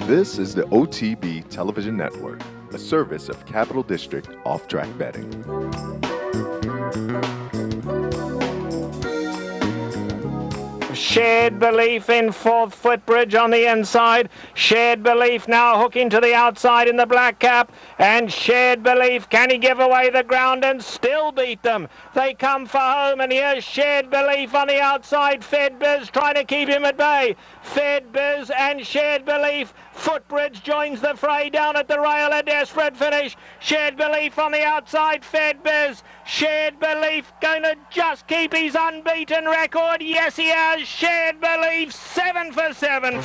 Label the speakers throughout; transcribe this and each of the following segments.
Speaker 1: This is the OTB Television Network, a service of Capital District Off-Track Betting.
Speaker 2: Shared Belief in fourth footbridge on the inside. Shared Belief now hooking to the outside in the black cap. And Shared Belief, can he give away the ground and still beat them? They come for home, and here's Shared Belief on the outside. Fed Biz trying to keep him at bay. Fed Biz and Shared Belief. Footbridge joins the fray down at the rail. A desperate finish. Shared Belief on the outside. Fed Biz. Shared Belief going to just keep his unbeaten record. Yes, he has. Shared Belief, 7 for 7.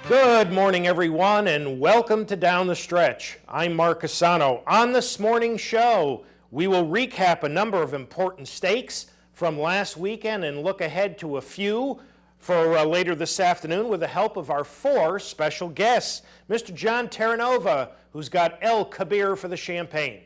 Speaker 3: Good morning, everyone, and welcome to Down the Stretch. I'm Mark Cassano. On this morning's show, we will recap a number of important stakes from last weekend and look ahead to a few for later this afternoon with the help of our four special guests. Mr. John Terranova, who's got El Kabeir for the Champagne.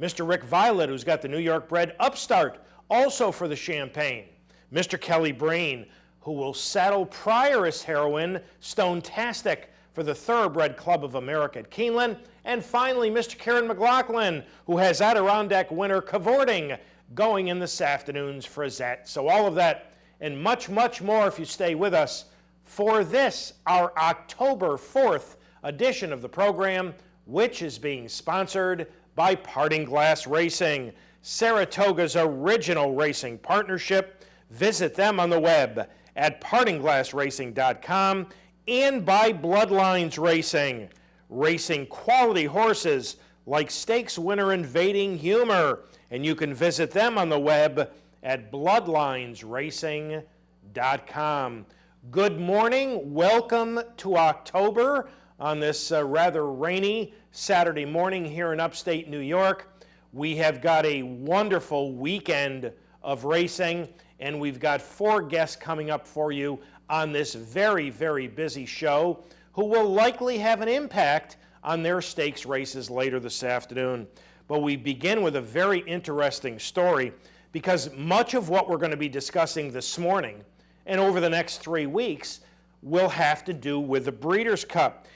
Speaker 3: Mr. Rick Violette, who's got the New York bred Upstart, also for the Champagne. Mr. Kelly Breen, who will saddle Prioress heroine Stonetastic for the Thoroughbred Club of America at Keeneland. And finally, Mr. Kiaran McLaughlin, who has Adirondack winner Cavorting going in this afternoon's Frazette. So all of that and much, much more if you stay with us for this, our October 4th edition of the program, which is being sponsored by Parting Glass Racing, Saratoga's original racing partnership. Visit them on the web at partingglassracing.com, and by Bloodlines Racing, racing quality horses like stakes winner Invading Humor, and you can visit them on the web at bloodlinesracing.com. Good morning. Welcome to October on this rather rainy Saturday morning here in upstate New York. We have got a wonderful weekend of racing, and we've got four guests coming up for you on this very, very busy show who will likely have an impact on their stakes races later this afternoon. But we begin with a very interesting story, because much of what we're going to be discussing this morning and over the next 3 weeks will have to do with the Breeders' Cup.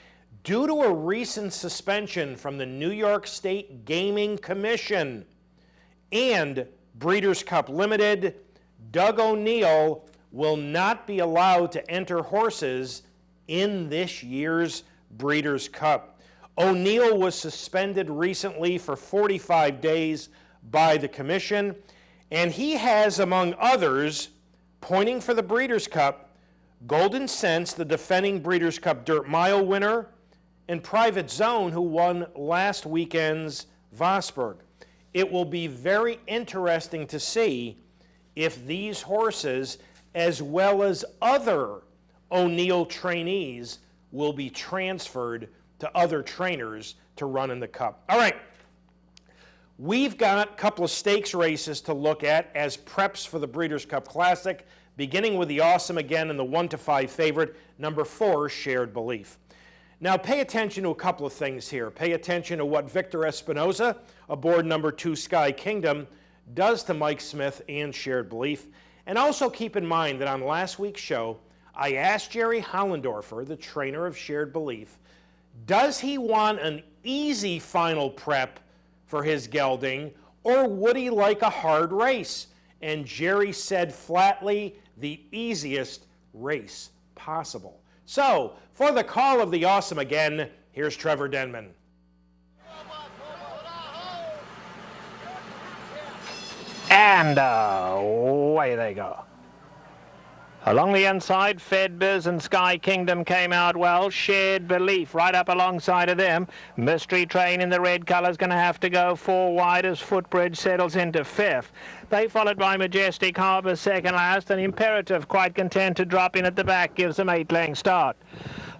Speaker 3: Due to a recent suspension from the New York State Gaming Commission and Breeders' Cup Limited, Doug O'Neill will not be allowed to enter horses in this year's Breeders' Cup. O'Neill was suspended recently for 45 days by the commission, and he has, among others, pointing for the Breeders' Cup, Golden Sense, the defending Breeders' Cup Dirt Mile winner, and Private Zone, who won last weekend's Vosburg. It will be very interesting to see if these horses, as well as other O'Neill trainees, will be transferred to other trainers to run in the Cup. All right. We've got a couple of stakes races to look at as preps for the Breeders' Cup Classic, beginning with the Awesome Again and the 1-5 favorite, number 4, Shared Belief. Now pay attention to a couple of things here. Pay attention to what Victor Espinoza, aboard number 2, Sky Kingdom, does to Mike Smith and Shared Belief. And also keep in mind that on last week's show, I asked Jerry Hollendorfer, the trainer of Shared Belief, does he want an easy final prep for his gelding, or would he like a hard race? And Jerry said flatly, the easiest race possible. So, for the call of the Awesome Again, here's Trevor Denman.
Speaker 2: And away they go. Along the inside, Fed Biz and Sky Kingdom came out well. Shared Belief right up alongside of them. Mystery Train in the red colour's going to have to go 4 wide as Footbridge settles into 5th. They followed by Majestic Harbour second last, and Imperative quite content to drop in at the back, gives them 8 length start.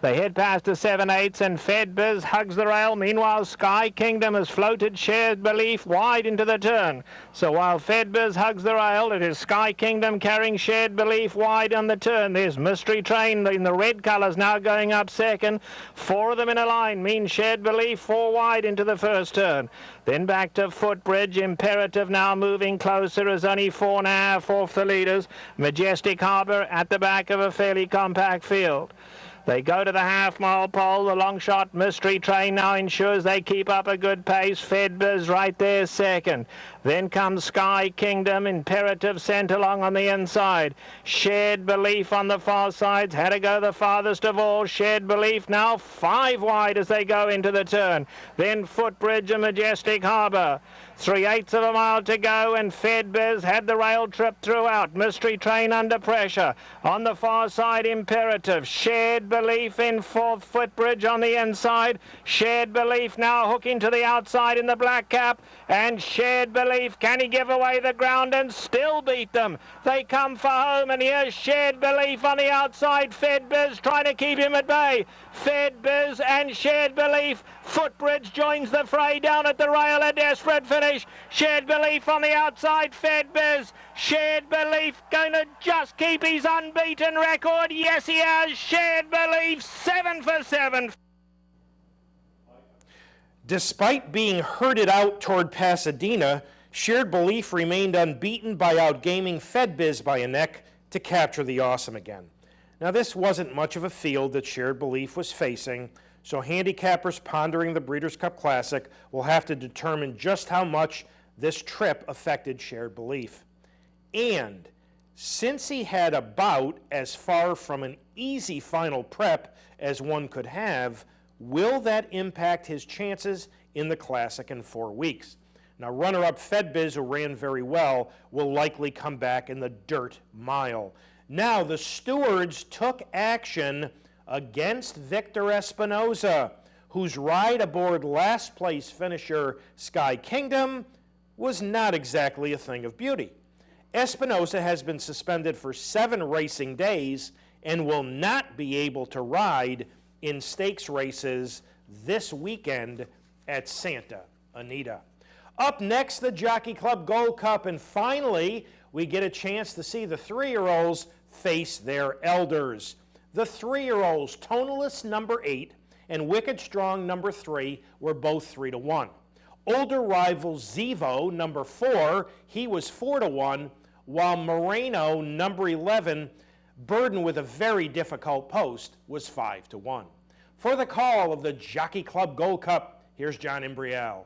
Speaker 2: They head past the 7/8 and Fedbiz hugs the rail. Meanwhile, Sky Kingdom has floated Shared Belief wide into the turn. So while Fedbiz hugs the rail, it is Sky Kingdom carrying Shared Belief wide on the turn. There's Mystery Train in the red colours now going up second. 4 of them in a line means Shared Belief 4 wide into the first turn. Then back to Footbridge. Imperative now moving closer as only 4.5 off the leaders. Majestic Harbour at the back of a fairly compact field. They go to the half-mile pole. The long shot Mystery Train now ensures they keep up a good pace. Fedbiz right there second. Then comes Sky Kingdom. Imperative sent along on the inside. Shared Belief on the far sides. Had to go the farthest of all. Shared Belief now 5 wide as they go into the turn. Then Footbridge and Majestic Harbour. 3/8 of a mile to go, and Fedbiz had the rail trip throughout. Mystery Train under pressure. On the far side, Imperative. Shared Belief in 4th. Footbridge on the inside. Shared Belief now hooking to the outside in the black cap. And Shared Belief, can he give away the ground and still beat them? They come for home, and here's Shared Belief on the outside. Fedbiz trying to keep him at bay. Fedbiz and Shared Belief. Footbridge joins the fray down at the rail. A desperate finish. Shared Belief on the outside. Fedbiz. Shared Belief going to just keep his unbeaten record. Yes, he has. Shared Belief 7 for 7.
Speaker 3: Despite being herded out toward Pasadena, Shared Belief remained unbeaten by outgaming Fedbiz by a neck to capture the Awesome again. Now, this wasn't much of a field that Shared Belief was facing, so handicappers pondering the Breeders' Cup Classic will have to determine just how much this trip affected Shared Belief. And since he had about as far from an easy final prep as one could have, will that impact his chances in the Classic in 4 weeks? Now, runner-up Fedbiz, who ran very well, will likely come back in the dirt mile. Now, the stewards took action against Victor Espinoza, whose ride aboard last-place finisher Sky Kingdom was not exactly a thing of beauty. Espinoza has been suspended for 7 racing days and will not be able to ride in stakes races this weekend at Santa Anita. Up next, the Jockey Club Gold Cup, and finally, we get a chance to see the 3-year-olds face their elders. The 3-year-olds, Tonalist number 8 and Wicked Strong number 3, were both 3-1. Older rival Zevo number 4, he was 4-1, while Moreno number 11, burdened with a very difficult post, was 5-1. For the call of the Jockey Club Gold Cup, here's John Imbriel.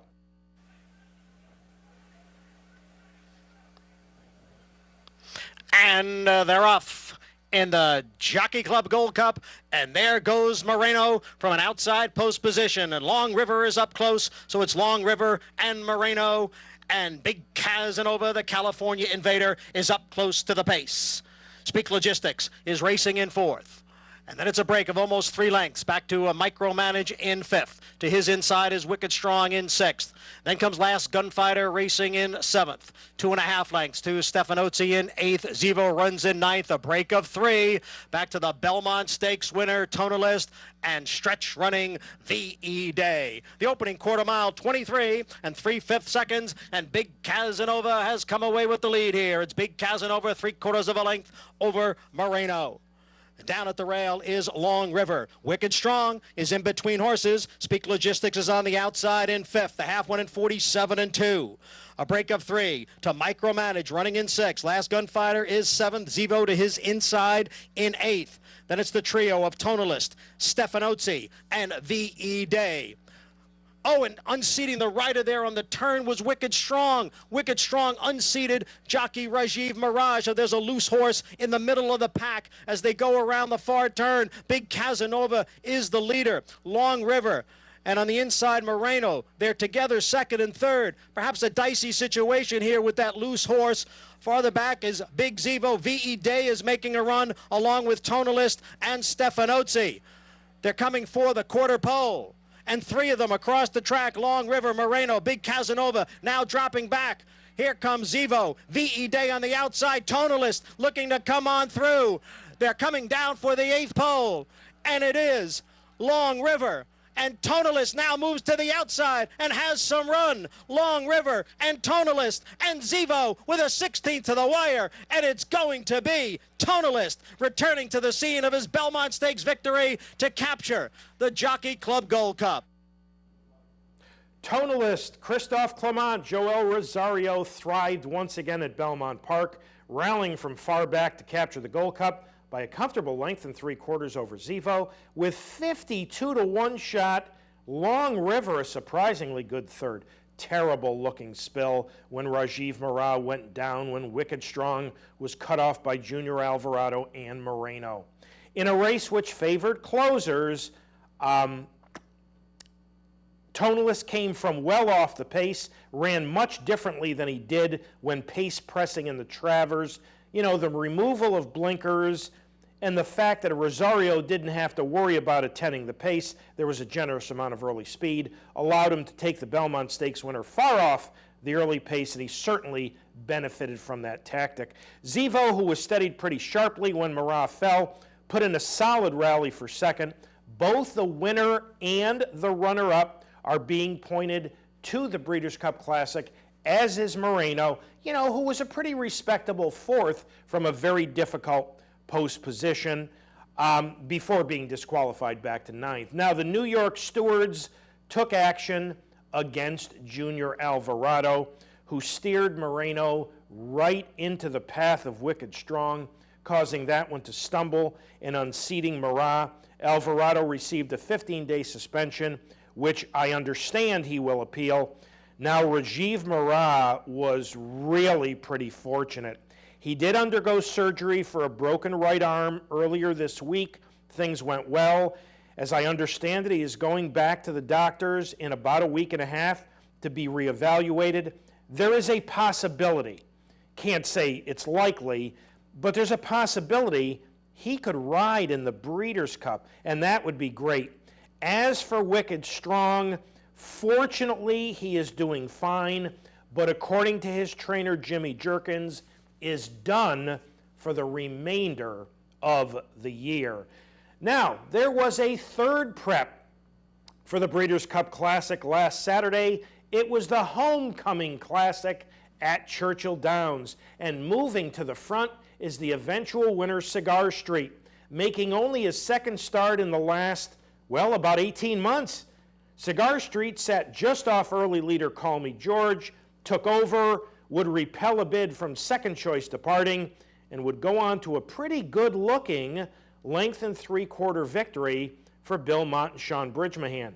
Speaker 4: And they're off in the Jockey Club Gold Cup, and there goes Moreno from an outside post position, and Long River is up close, so it's Long River and Moreno, and Big Casanova, the California Invader, is up close to the pace. Speak Logistics is racing in 4th. And then it's a break of almost 3 lengths. Back to a Micromanage in 5th. To his inside is Wicked Strong in 6th. Then comes Last Gunfighter racing in 7th. 2.5 lengths to Stefanozzi in 8th. Zevo runs in 9th. A break of 3. Back to the Belmont Stakes winner, Tonalist, and stretch running V.E. Day. The opening quarter mile, 23 and 3/5 seconds, and Big Casanova has come away with the lead here. It's Big Casanova, 3/4 of a length over Moreno. Down at the rail is Long River. Wicked Strong is in between horses. Speak Logistics is on the outside in 5th. The half one in 47-2. A break of 3 to Micromanage running in 6th. Last Gunfighter is 7th. Zevo to his inside in 8th. Then it's the trio of Tonalist, Stefanozzi, and V.E. Day. Oh, and unseating the rider there on the turn was Wicked Strong. Wicked Strong unseated jockey Rajiv Mirage. So there's a loose horse in the middle of the pack as they go around the far turn. Big Casanova is the leader. Long River. And on the inside, Moreno. They're together, 2nd and 3rd. Perhaps a dicey situation here with that loose horse. Farther back is Big Zevo. V.E. Day is making a run along with Tonalist and Stefanozzi. They're coming for the quarter pole. And 3 of them across the track. Long River, Moreno, Big Casanova now dropping back. Here comes Zevo. V.E. Day on the outside. Tonalist looking to come on through. They're coming down for the 8th pole. and it is Long River. And Tonalist now moves to the outside and has some run. Long River and Tonalist and Zevo with a 16th to the wire. And it's going to be Tonalist returning to the scene of his Belmont Stakes victory to capture the Jockey Club Gold Cup.
Speaker 3: Tonalist, Christophe Clement, Joel Rosario thrived once again at Belmont Park, rallying from far back to capture the Gold Cup by a comfortable length and 3/4 over Zevo. With 52-to-1 shot, Long River a surprisingly good third. Terrible looking spill when Rajiv Marat went down when Wicked Strong was cut off by Junior Alvarado and Moreno. In a race which favored closers, Tonalist came from well off the pace, ran much differently than he did when pace pressing in the Travers. You know, the removal of blinkers and the fact that Rosario didn't have to worry about attending the pace, there was a generous amount of early speed, allowed him to take the Belmont Stakes winner far off the early pace, and he certainly benefited from that tactic. Zevo, who was steadied pretty sharply when Marat fell, put in a solid rally for second. Both the winner and the runner-up are being pointed to the Breeders' Cup Classic, as is Moreno, you know, who was a pretty respectable fourth from a very difficult post position before being disqualified back to ninth. Now, the New York stewards took action against Junior Alvarado, who steered Moreno right into the path of Wicked Strong, causing that one to stumble and unseating Marat. Alvarado received a 15-day suspension, which I understand he will appeal. Now, Rajiv Marat was really pretty fortunate. He did undergo surgery for a broken right arm earlier this week. Things went well. As I understand it, he is going back to the doctors in about a week and a half to be reevaluated. There is a possibility, can't say it's likely, but there's a possibility he could ride in the Breeders' Cup, and that would be great. As for Wicked Strong, fortunately, he is doing fine, but according to his trainer, Jimmy Jerkins, is done for the remainder of the year. Now, there was a third prep for the Breeders' Cup Classic last Saturday. It was the Homecoming Classic at Churchill Downs, and moving to the front is the eventual winner, Cigar Street, making only his second start in the last, well, about 18 months. Cigar Street sat just off early leader Call Me George, took over, would repel a bid from second choice departing, and would go on to a pretty good-looking length and 3/4 victory for Bill Mott and Sean Bridgemahan.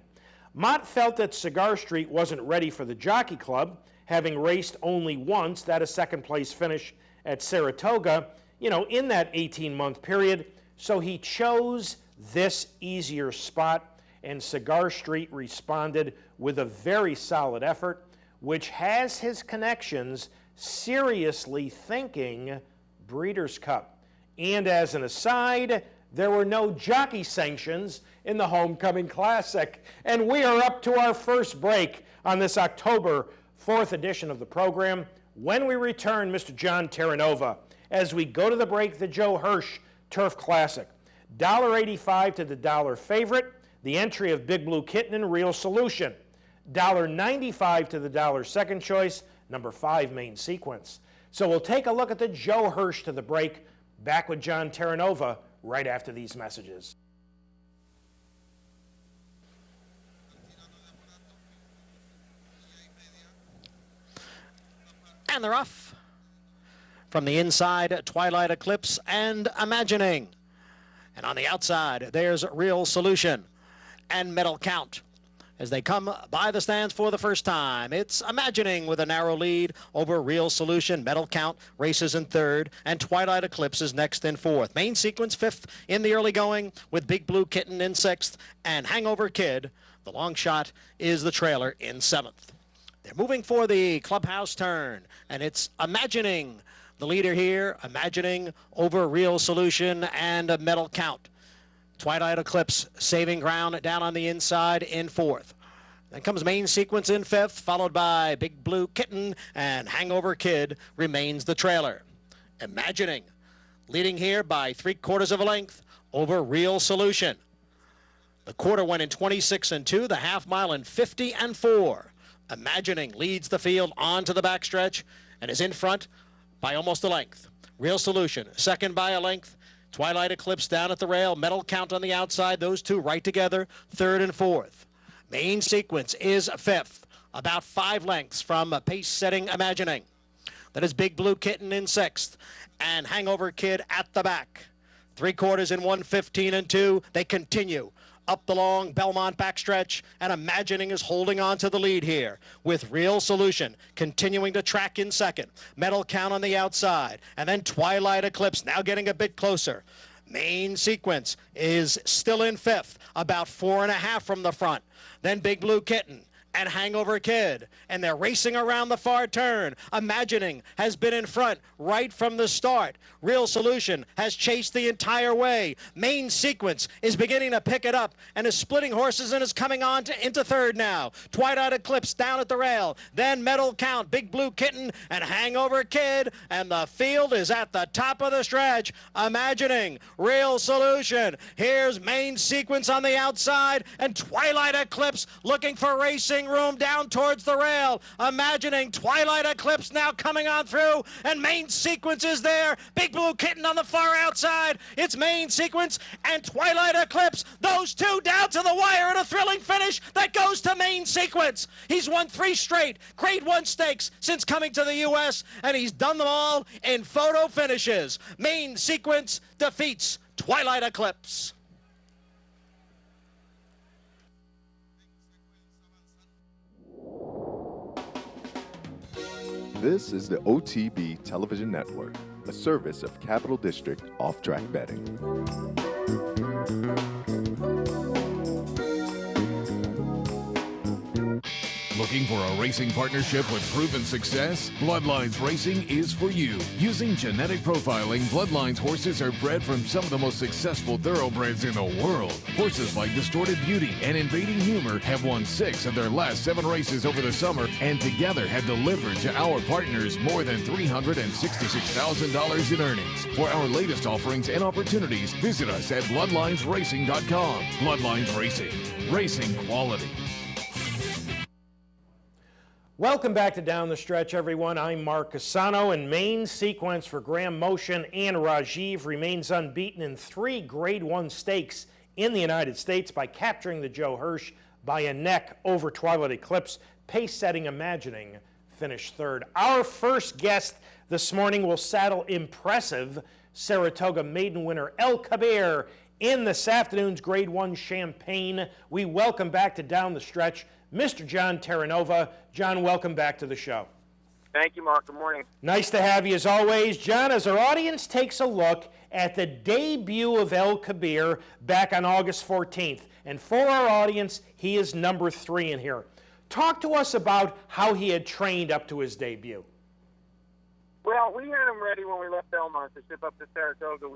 Speaker 3: Mott felt that Cigar Street wasn't ready for the Jockey Club, having raced only once, that a second-place finish at Saratoga, you know, in that 18-month period, so he chose this easier spot, and Cigar Street responded with a very solid effort, which has his connections seriously thinking Breeders' Cup. And as an aside, there were no jockey sanctions in the Homecoming Classic. And we are up to our first break on this October 4th edition of the program. When we return, Mr. John Terranova, as we go to the break, the Joe Hirsch Turf Classic. $1.85 to the dollar favorite, the entry of Big Blue Kitten and Real Solution. $1.95 to the dollar second choice, number 5 main sequence. So we'll take a look at the Joe Hirsch to the break. Back with John Terranova right after these messages.
Speaker 4: And they're off. From the inside, Twilight Eclipse and Imagining. And on the outside, there's Real Solution and Medal Count. As they come by the stands for the first time, it's Imagining with a narrow lead over Real Solution. Medal Count races in third, and Twilight Eclipse is next in fourth. Main sequence fifth in the early going, with Big Blue Kitten in sixth, and Hangover Kid, the long shot, is the trailer in seventh. They're moving for the clubhouse turn, and it's Imagining, the leader here, Imagining over Real Solution and a Medal Count. Twilight Eclipse saving ground down on the inside in fourth. Then comes main sequence in fifth, followed by Big Blue Kitten, and Hangover Kid remains the trailer. Imagining leading here by 3/4 of a length over Real Solution. The quarter went in 26-2, the half mile in 50-4. Imagining leads the field onto the backstretch and is in front by almost a length. Real Solution, second by a length. Twilight Eclipse down at the rail. Medal Count on the outside. Those two right together, third and fourth. Main Sequence is fifth, about 5 lengths from pace-setting Imagining. That is Big Blue Kitten in sixth, and Hangover Kid at the back. 3/4 in 1:15-2. They continue up the long Belmont backstretch, and Imagining is holding on to the lead here with Real Solution continuing to track in second. Medal Count on the outside, and then Twilight Eclipse now getting a bit closer. Main Sequence is still in fifth, about 4.5 from the front. Then Big Blue Kitten and Hangover Kid, and they're racing around the far turn. Imagining has been in front right from the start. Real Solution has chased the entire way. Main Sequence is beginning to pick it up and is splitting horses and is coming on into third now. Twilight Eclipse down at the rail. Then Medal Count, Big Blue Kitten, and Hangover Kid, and the field is at the top of the stretch. Imagining, Real Solution. Here's Main Sequence on the outside, and Twilight Eclipse looking for racing room down towards the rail. Imagining, Twilight Eclipse now coming on through, and Main Sequence is there. Big Blue Kitten on the far outside. It's Main Sequence and Twilight Eclipse. Those two down to the wire in a thrilling finish that goes to Main Sequence. He's won 3 straight Grade 1 stakes since coming to the U.S., and he's done them all in photo finishes. Main Sequence defeats Twilight Eclipse.
Speaker 1: This is the OTB Television Network, a service of Capital District Off-Track Betting.
Speaker 5: Looking for a racing partnership with proven success? Bloodlines Racing is for you. Using genetic profiling, Bloodlines horses are bred from some of the most successful thoroughbreds in the world. Horses like Distorted Beauty and Invading Humor have won 6 of their last 7 races over the summer, and together have delivered to our partners more than $366,000 in earnings. For our latest offerings and opportunities, visit us at bloodlinesracing.com. Bloodlines Racing, racing quality.
Speaker 3: Welcome back to Down the Stretch, everyone. I'm Mark Cassano, and Main Sequence for Graham Motion and Rajiv remains unbeaten in 3 Grade 1 stakes in the United States by capturing the Joe Hirsch by a neck over Twilight Eclipse. Pace-setting Imagining finished third. Our first guest this morning will saddle impressive Saratoga maiden winner El Kabeir in this afternoon's Grade 1 Champagne. We welcome back to Down the Stretch Mr. John Terranova. John, welcome back to the show.
Speaker 6: Thank you, Mark. Good morning.
Speaker 3: Nice to have you as always. John, as our audience takes a look at the debut of El Kabeir back on August 14th, and for our audience, he is number 3 in here. Talk to us about how he had trained up to his debut.
Speaker 6: Well, we had him ready when we left Belmont to ship up to Saratoga.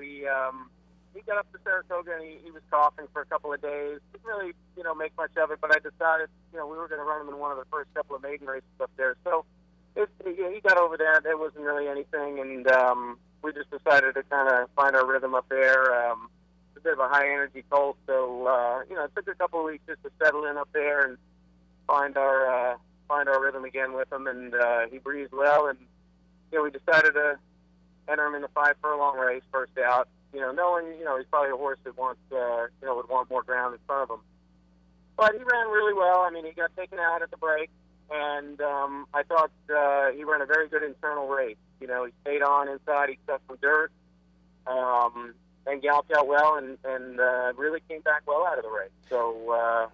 Speaker 6: He got up to Saratoga and he was coughing for a couple of days. Didn't really, make much of it, but I decided, we were going to run him in one of the first couple of maiden races up there. So he got over there. There wasn't really anything, and we just decided to kind of find our rhythm up there. It's a bit of a high-energy colt, so, it took a couple of weeks just to settle in up there and find our rhythm again with him, and he breathed well, and, we decided to enter him in the 5 furlong race first out. Knowing, he's probably a horse that wants, would want more ground in front of him. But he ran really well. I mean, he got taken out at the break, and I thought he ran a very good internal race. He stayed on inside, he cut some dirt, and galloped out well, and really came back well out of the race. So,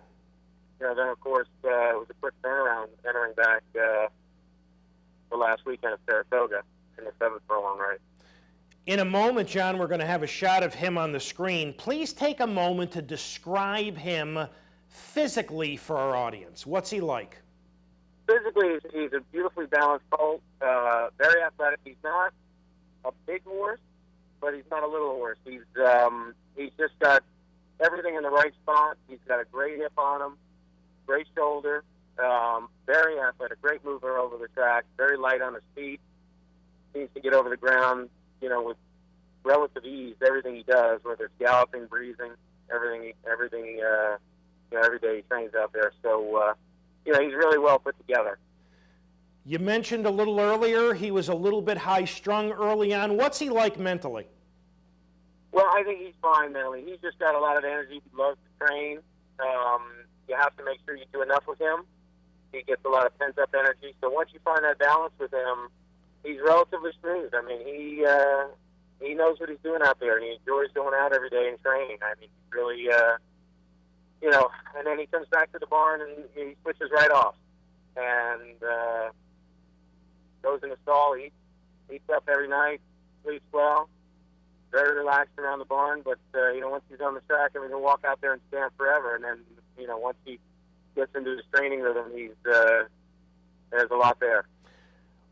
Speaker 6: then, of course, it was a quick turnaround entering back the last weekend of Saratoga in the 7th furlong race.
Speaker 3: In a moment, John, we're going to have a shot of him on the screen. Please take a moment to describe him physically for our audience. What's he like?
Speaker 6: Physically, he's a beautifully balanced colt, very athletic. He's not a big horse, but he's not a little horse. He's just got everything in the right spot. He's got a great hip on him, great shoulder, very athletic, great mover over the track, very light on his feet. Seems to get over the ground with relative ease, everything he does, whether it's galloping, breezing, every day he trains out there. So, he's really well put together.
Speaker 3: You mentioned a little earlier he was a little bit high-strung early on. What's he like mentally?
Speaker 6: Well, I think he's fine mentally. He's just got a lot of energy. He loves to train. You have to make sure you do enough with him. He gets a lot of pent-up energy. So once you find that balance with him, he's relatively smooth. I mean, he knows what he's doing out there, and he enjoys going out every day and training. I mean, he's really, and then he comes back to the barn and he switches right off and goes in the stall, eats up every night, sleeps well, very relaxed around the barn. But, once he's on the track, he'll walk out there and stand forever. And then, once he gets into his training rhythm, there's a lot there.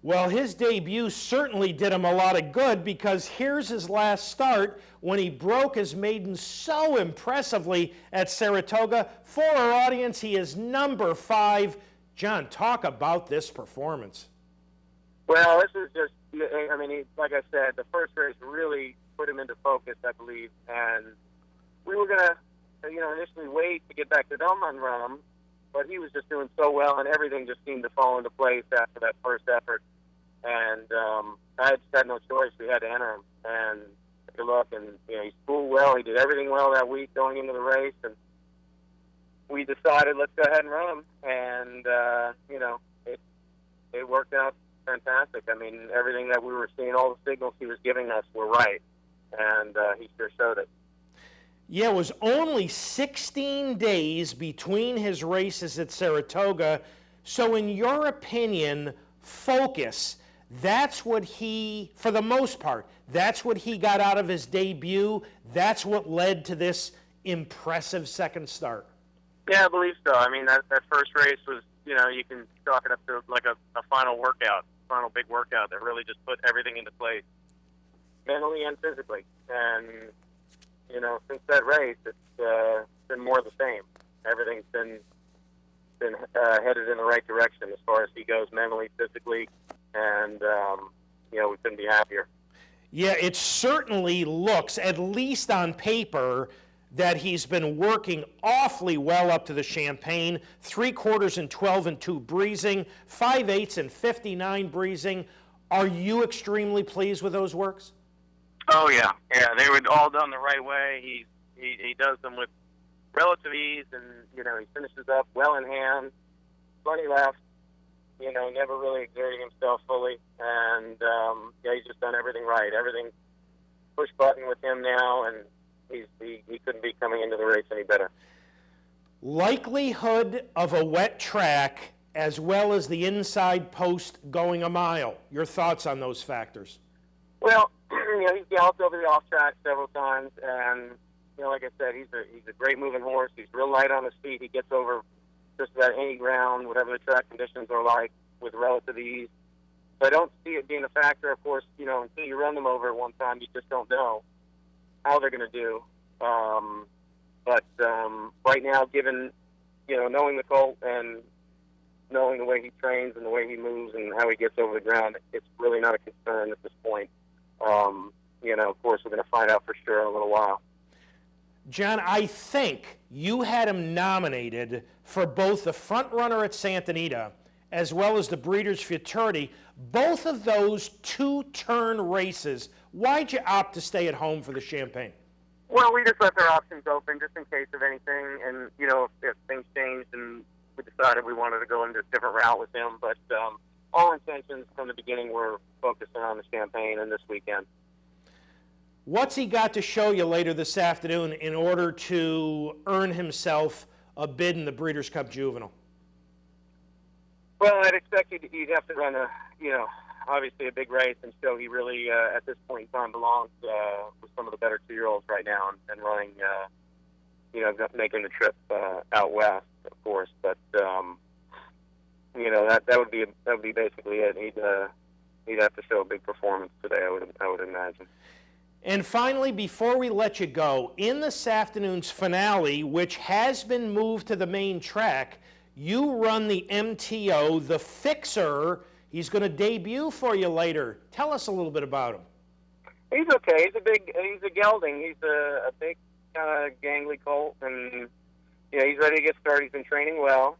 Speaker 3: Well, his debut certainly did him a lot of good, because here's his last start when he broke his maiden so impressively at Saratoga. For our audience, he is number 5. John, talk about this performance.
Speaker 6: Well, this is just, like I said, the first race really put him into focus, I believe. And we were going to, initially wait to get back to Belmont and run him, but he was just doing so well, and everything just seemed to fall into place after that first effort. And I just had no choice. We had to enter him and take a look. And he spooled well. He did everything well that week going into the race. And we decided, let's go ahead and run him. And it worked out fantastic. I mean, everything that we were seeing, all the signals he was giving us were right, and he sure showed it.
Speaker 3: Yeah, it was only 16 days between his races at Saratoga. So in your opinion, focus, that's what he, for the most part, that's what he got out of his debut. That's what led to this impressive second start.
Speaker 6: Yeah, I believe so. I mean, that first race was, you can chalk it up to like a final workout, final big workout that really just put everything into place, mentally and physically. And since that race, it's been more of the same. Everything's been headed in the right direction as far as he goes mentally, physically, and we couldn't be happier.
Speaker 3: Yeah, it certainly looks, at least on paper, that he's been working awfully well up to the Champagne. 3/4 and 12 and 2 breezing, 5/8 and 59 breezing. Are you extremely pleased with those works?
Speaker 6: Oh yeah, they were all done the right way. He does them with relative ease, and he finishes up well in hand, plenty left. Never really exerting himself fully, and he's just done everything right. Everything push button with him now, and he couldn't be coming into the race any better.
Speaker 3: Likelihood of a wet track, as well as the inside post going a mile. Your thoughts on those factors?
Speaker 6: Well, he's galloped over the off track several times, and like I said, he's a great moving horse. He's real light on his feet. He gets over just about any ground, whatever the track conditions are like, with relative ease. So I don't see it being a factor. Of course, until you run them over at one time, you just don't know how they're going to do. But right now, given knowing the colt and knowing the way he trains and the way he moves and how he gets over the ground, it's really not a concern at this point. Of course, we're going to find out for sure in a little while.
Speaker 3: John, I think you had him nominated for both the front runner at Santa Anita as well as the Breeders' Futurity. Both of those 2-turn races. Why'd you opt to stay at home for the Champagne?
Speaker 6: Well, we just left our options open just in case of anything, and if things changed, and we decided we wanted to go into a different route with him. But all intentions from the beginning were focusing on the Champagne and this weekend.
Speaker 3: What's he got to show you later this afternoon in order to earn himself a bid in the Breeders' Cup Juvenile?
Speaker 6: Well, I'd expect he'd have to run obviously a big race and show he really, at this point in time, belongs with some of the better 2-year-olds right now and running, making the trip out west, of course. But that would be basically it. He'd have to show a big performance today, I would imagine.
Speaker 3: And finally, before we let you go, in this afternoon's finale, which has been moved to the main track, you run the MTO, the Fixer. He's going to debut for you later. Tell us a little bit about him.
Speaker 6: He's okay. He's a gelding. He's a big kind of gangly colt, and he's ready to get started. He's been training well.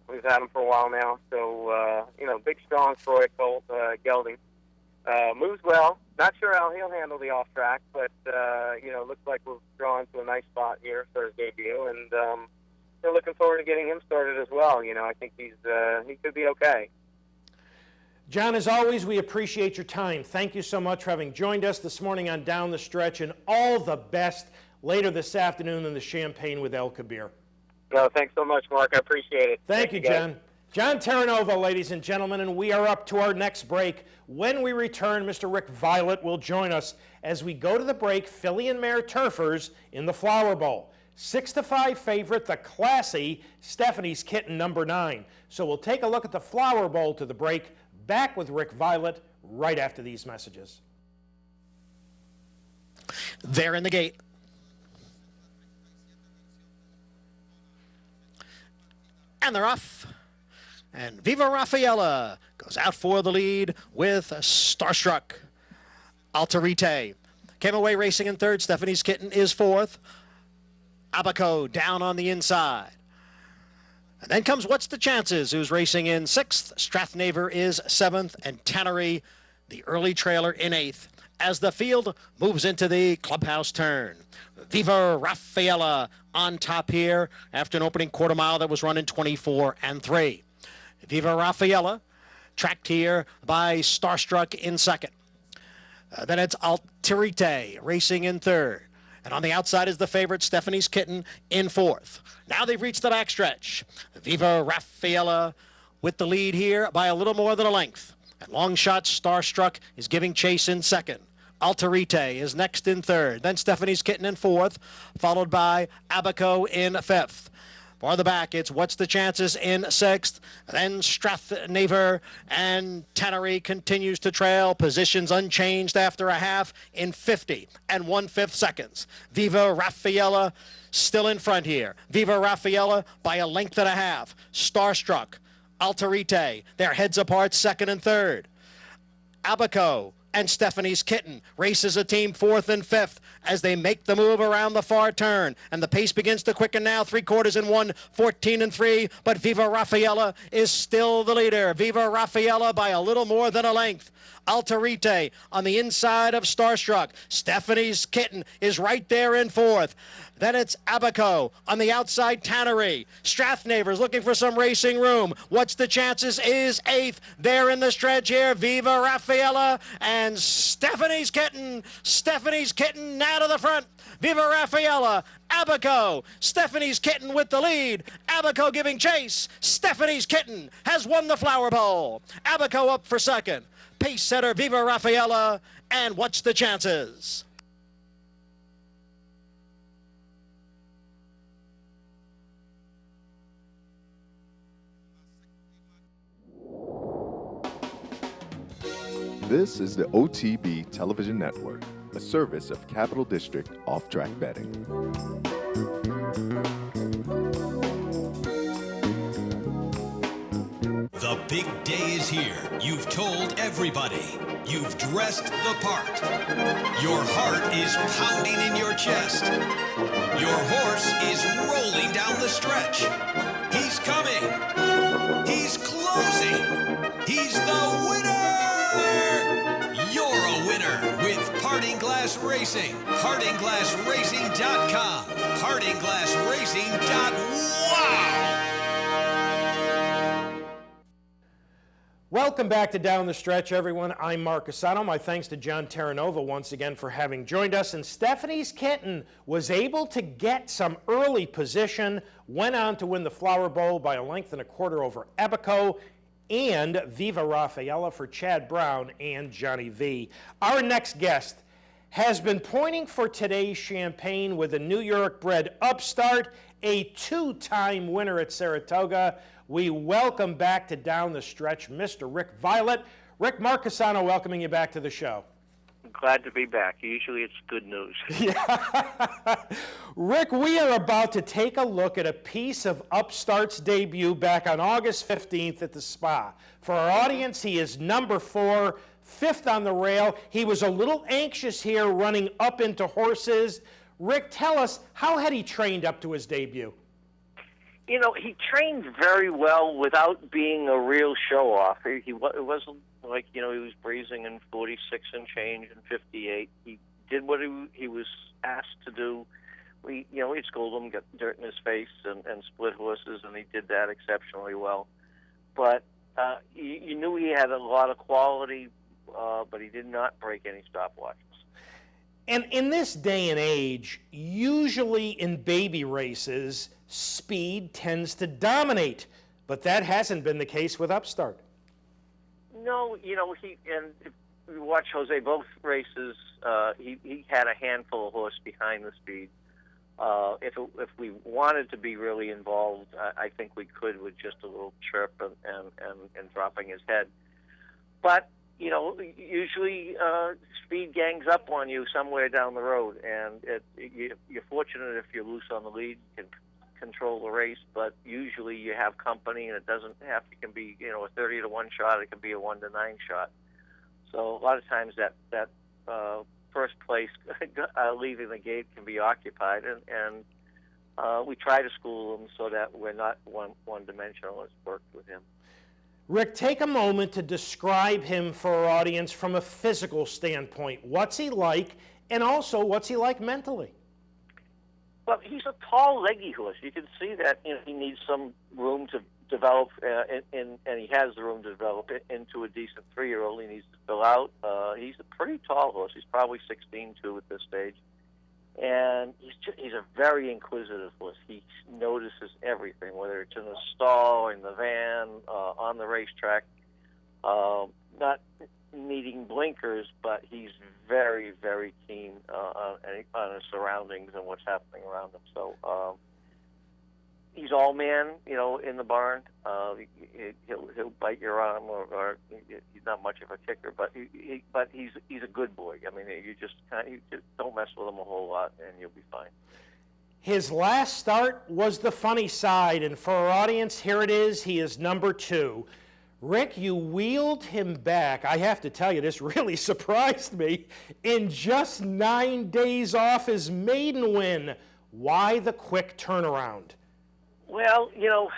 Speaker 6: We've had him for a while now, so big, strong Troy colt, gelding. Moves well. Not sure how he'll handle the off track, but looks like we're drawing to a nice spot here for his debut, and we're looking forward to getting him started as well. I think he could be okay.
Speaker 3: John, as always, we appreciate your time. Thank you so much for having joined us this morning on Down the Stretch, and all the best later this afternoon in the Champagne with El Kabeir.
Speaker 6: No, thanks so much, Mark. I appreciate it.
Speaker 3: Thank you, John. John Terranova, ladies and gentlemen, and we are up to our next break. When we return, Mr. Rick Violette will join us as we go to the break, filly and mare turfers in the Flower Bowl. 6-5 favorite, the classy Stephanie's Kitten, number 9. So we'll take a look at the Flower Bowl to the break. Back with Rick Violette right after these messages.
Speaker 4: They're in the gate. And they're off. And Viva Raffaella goes out for the lead with Starstruck. Alterite came away racing in third. Stephanie's Kitten is fourth. Abaco down on the inside. And then comes What's the Chances, who's racing in sixth. Strathnaver is seventh. And Tannery, the early trailer, in eighth, as the field moves into the clubhouse turn. Viva Raffaella on top here after an opening quarter mile that was run in 24-3. Viva Raffaella tracked here by Starstruck in second. Then it's Alterite racing in third. And on the outside is the favorite, Stephanie's Kitten, in fourth. Now they've reached the backstretch. Viva Raffaella with the lead here by a little more than a length. And long shot Starstruck is giving chase in second. Alterite is next in third. Then Stephanie's Kitten in fourth, followed by Abaco in fifth. Farther back, it's What's the Chances in sixth. Then Strathnaver, and Tannery continues to trail. Positions unchanged after a half in 50 1/5 seconds. Viva Raffaella still in front here. Viva Raffaella by a length and a half. Starstruck, Alterite, their heads apart, second and third. Abaco and Stephanie's Kitten races a team fourth and fifth as they make the move around the far turn. And the pace begins to quicken now, 3/4 in 1, 14-3. But Viva Raffaella is still the leader. Viva Raffaella by a little more than a length. Alterite on the inside of Starstruck. Stephanie's Kitten is right there in fourth. Then it's Abaco on the outside, Tannery. Strathnaver's looking for some racing room. What's the Chances is eighth. There in the stretch here, Viva Raffaella and Stephanie's Kitten. Stephanie's Kitten now to the front. Viva Raffaella, Abaco, Stephanie's Kitten with the lead. Abaco giving chase. Stephanie's Kitten has won the Flower Bowl. Abaco up for second. Pace setter Viva Raffaella, and What's the Chances?
Speaker 1: This is the OTB Television Network, a service of Capital District Off-Track Betting.
Speaker 7: The big day is here. You've told everybody. You've dressed the part. Your heart is pounding in your chest. Your horse is rolling down the stretch. He's coming. He's closing. He's the winner. You're a winner with Parting Glass Racing. PartingGlassRacing.com. PartingGlassRacing.wow.
Speaker 3: Welcome back to Down the Stretch, everyone. I'm Mark Asano. My thanks to John Terranova once again for having joined us. And Stephanie's Kitten was able to get some early position, went on to win the Flower Bowl by a length and a quarter over Abaco and Viva Raffaella for Chad Brown and Johnny V. Our next guest has been pointing for today's champagne with a New York-bred Upstart, a two-time winner at Saratoga. We welcome back to Down the Stretch Mr. Rick Violette. Rick, Mark Casano welcoming you back to the show.
Speaker 8: Glad to be back. Usually it's good news.
Speaker 3: Yeah. Rick, we are about to take a look at a piece of Upstart's debut back on August 15th at the Spa. For our audience, he is number 4, fifth on the rail. He was a little anxious here running up into horses. Rick, tell us, how had he trained up to his debut?
Speaker 8: You know, he trained very well without being a real show-off. It wasn't like, you know, he was breezing in 46 and change and 58. He did what he was asked to do. We'd scold him, get dirt in his face, and split horses, and he did that exceptionally well. But you knew he had a lot of quality, but he did not break any stopwatches.
Speaker 3: And in this day and age, usually in baby races, speed tends to dominate, but that hasn't been the case with Upstart.
Speaker 8: No, you know, if you watch Jose both races, he had a handful of horse behind the speed. If we wanted to be really involved, I think we could with just a little chirp and dropping his head. But you know, usually speed gangs up on you somewhere down the road, and you're fortunate if you're loose on the lead, you can control the race, but usually you have company, and it can be, you know, a 30-to-1 shot, it can be a 1-to-9 shot. So a lot of times that first place leaving the gate can be occupied, and we try to school them so that we're not one-dimensional. It's worked with him.
Speaker 3: Rick, take a moment to describe him for our audience from a physical standpoint. What's he like, and also what's he like mentally?
Speaker 8: Well, he's a tall, leggy horse. You can see that, you know, he needs some room to develop, and he has the room to develop it into a decent 3-year-old. He needs to fill out. He's a pretty tall horse. He's probably 16-2 at this stage. And he's a very inquisitive horse. He notices everything, whether it's in the stall, in the van, on the racetrack. Not needing blinkers, but he's very, very keen on his surroundings and what's happening around him. So he's all man, you know, in the barn. He'll bite your arm, or he's not much of a kicker, but he's a good boy. I mean, you just don't mess with him a whole lot, and you'll be fine.
Speaker 3: His last start was the funny side, and for our audience, here it is. He is number 2. Rick, you wheeled him back. I have to tell you, this really surprised me. In just 9 days off his maiden win. Why the quick turnaround?
Speaker 8: Well, you know,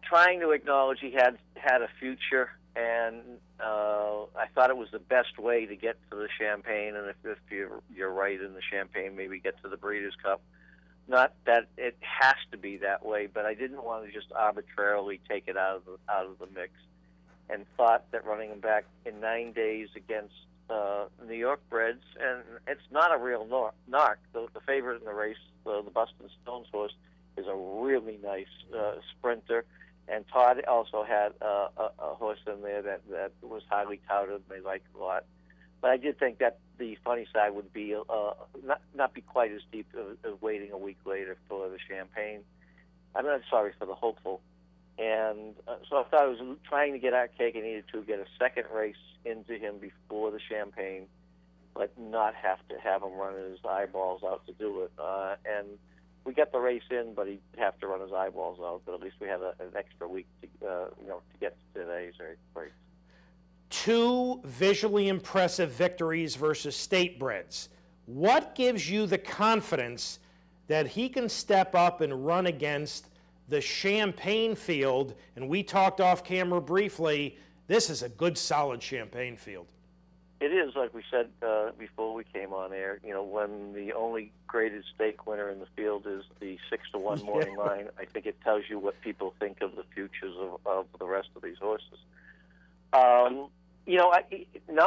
Speaker 8: trying to acknowledge he had a future, and I thought it was the best way to get to the Champagne, and if you're right in the Champagne, maybe get to the Breeders' Cup. Not that it has to be that way, but I didn't want to just arbitrarily take it out of the mix, and thought that running him back in 9 days against New York breds, and it's not a real knock. The favorite in the race, the Bustin' Stones horse, is a really nice sprinter, and Todd also had a horse in there that was highly touted, and they liked a lot. But I did think that the funny side would be not be quite as deep as waiting a week later for the Champagne. I'm not sorry for the hopeful. And so I thought I was trying to get our cake and needed to get a second race into him before the Champagne, but not have to have him run his eyeballs out to do it. And we got the race in, but he'd have to run his eyeballs out. But at least we had an extra week to get to today's race.
Speaker 3: 2 visually impressive victories versus state breds. What gives you the confidence that he can step up and run against the Champagne field? And we talked off camera briefly, this is a good, solid Champagne field.
Speaker 8: It is, like we said before we came on air, you know, when the only graded stake winner in the field is the 6-to-1 morning line, I think it tells you what people think of the futures of the rest of these horses. You know,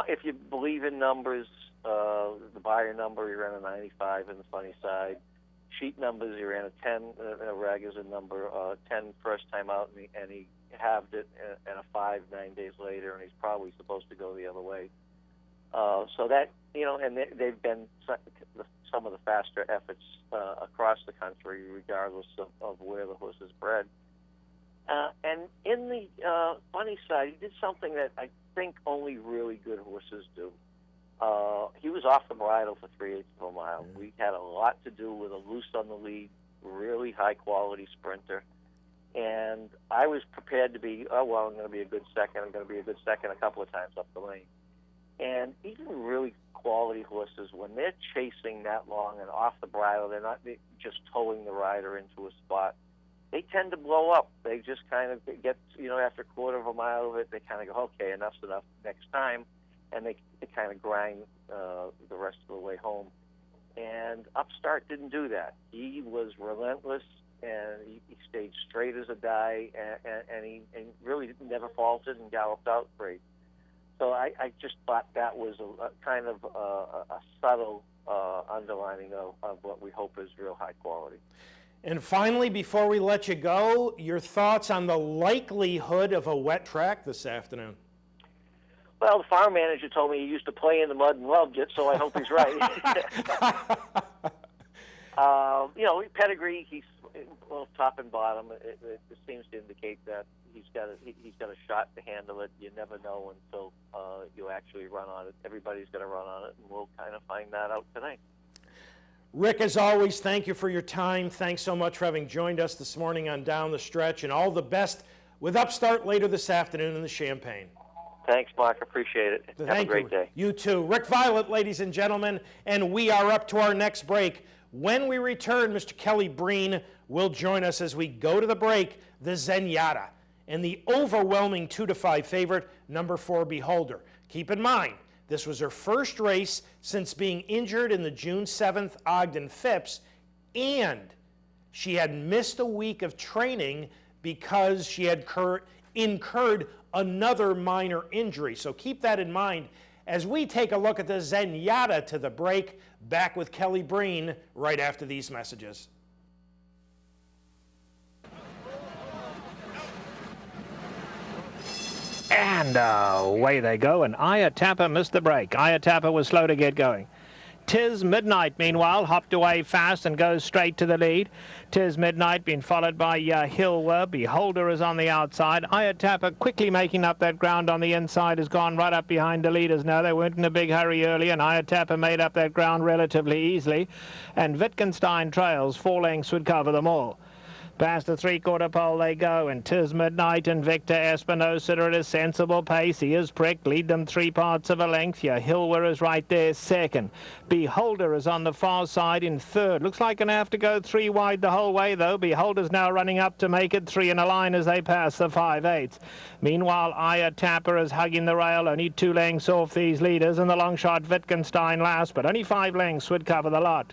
Speaker 8: if you believe in numbers, the buyer number, you ran a 95 in the funny side. Sheet numbers, you ran a 10, Rag is a number 10 first time out, and he halved it, and a 5 9 days later, and he's probably supposed to go the other way. So that, you know, and they've been some of the faster efforts across the country, regardless of where the horse is bred. And in the funny side, he did something that I think only really good horses do. He was off the bridle for 3/8 of a mile. We had a lot to do with a loose on the lead, really high-quality sprinter. And I was prepared to be, I'm going to be a good second. I'm going to be a good second a couple of times up the lane. And even really quality horses, when they're chasing that long and off the bridle, they're not just towing the rider into a spot. They tend to blow up. They just kind of get, after a quarter of a mile of it, they kind of go, okay, enough's enough next time, and they kind of grind the rest of the way home. And Upstart didn't do that. He was relentless, and he stayed straight as a die, and he really never faltered and galloped out great. So I just thought that was a kind of a subtle underlining of what we hope is real high quality.
Speaker 3: And finally, before we let you go, your thoughts on the likelihood of a wet track this afternoon?
Speaker 8: Well, the farm manager told me he used to play in the mud and loved it, so I hope he's right. Pedigree, he's top and bottom. It seems to indicate that he's got a shot to handle it. You never know until you actually run on it. Everybody's going to run on it, and we'll kind of find that out tonight.
Speaker 3: Rick, as always, thank you for your time. Thanks so much for having joined us this morning on Down the Stretch, and all the best with Upstart later this afternoon in the Champaign.
Speaker 8: Thanks, Mark. Appreciate it. Have a great day.
Speaker 3: You too. Rick Violette, ladies and gentlemen, and we are up to our next break. When we return, Mr. Kelly Breen will join us as we go to the break, the Zenyatta, and the overwhelming 2-5 favorite, number 4, Beholder. Keep in mind, this was her first race since being injured in the June 7th Ogden Phipps, and she had missed a week of training because she had incurred another minor injury. So keep that in mind as we take a look at the Zenyatta to the break. Back with Kelly Breen right after these messages.
Speaker 2: And away they go, and Ayatapa missed the break. Ayatapa was slow to get going. Tis Midnight, meanwhile, hopped away fast and goes straight to the lead. Tis Midnight being followed by Hilwer. Beholder is on the outside. Ayatapa quickly making up that ground on the inside, has gone right up behind the leaders now. They weren't in a big hurry early, and Ayatapa made up that ground relatively easily. And Wittgenstein trails. 4 lengths would cover them all. Past the three-quarter pole they go, and 'Tis Midnight and Victor Espinosa are at a sensible pace. He is pricked, lead them 3 parts of a length. Hilwer is right there second. Beholder is on the far side in third. Looks like going to have to go 3 wide the whole way, though. Beholder's now running up to make it 3 in a line as they pass the 5/8. Meanwhile, Ayatapa is hugging the rail, only 2 lengths off these leaders, and the long shot Wittgenstein last, but only 5 lengths would cover the lot.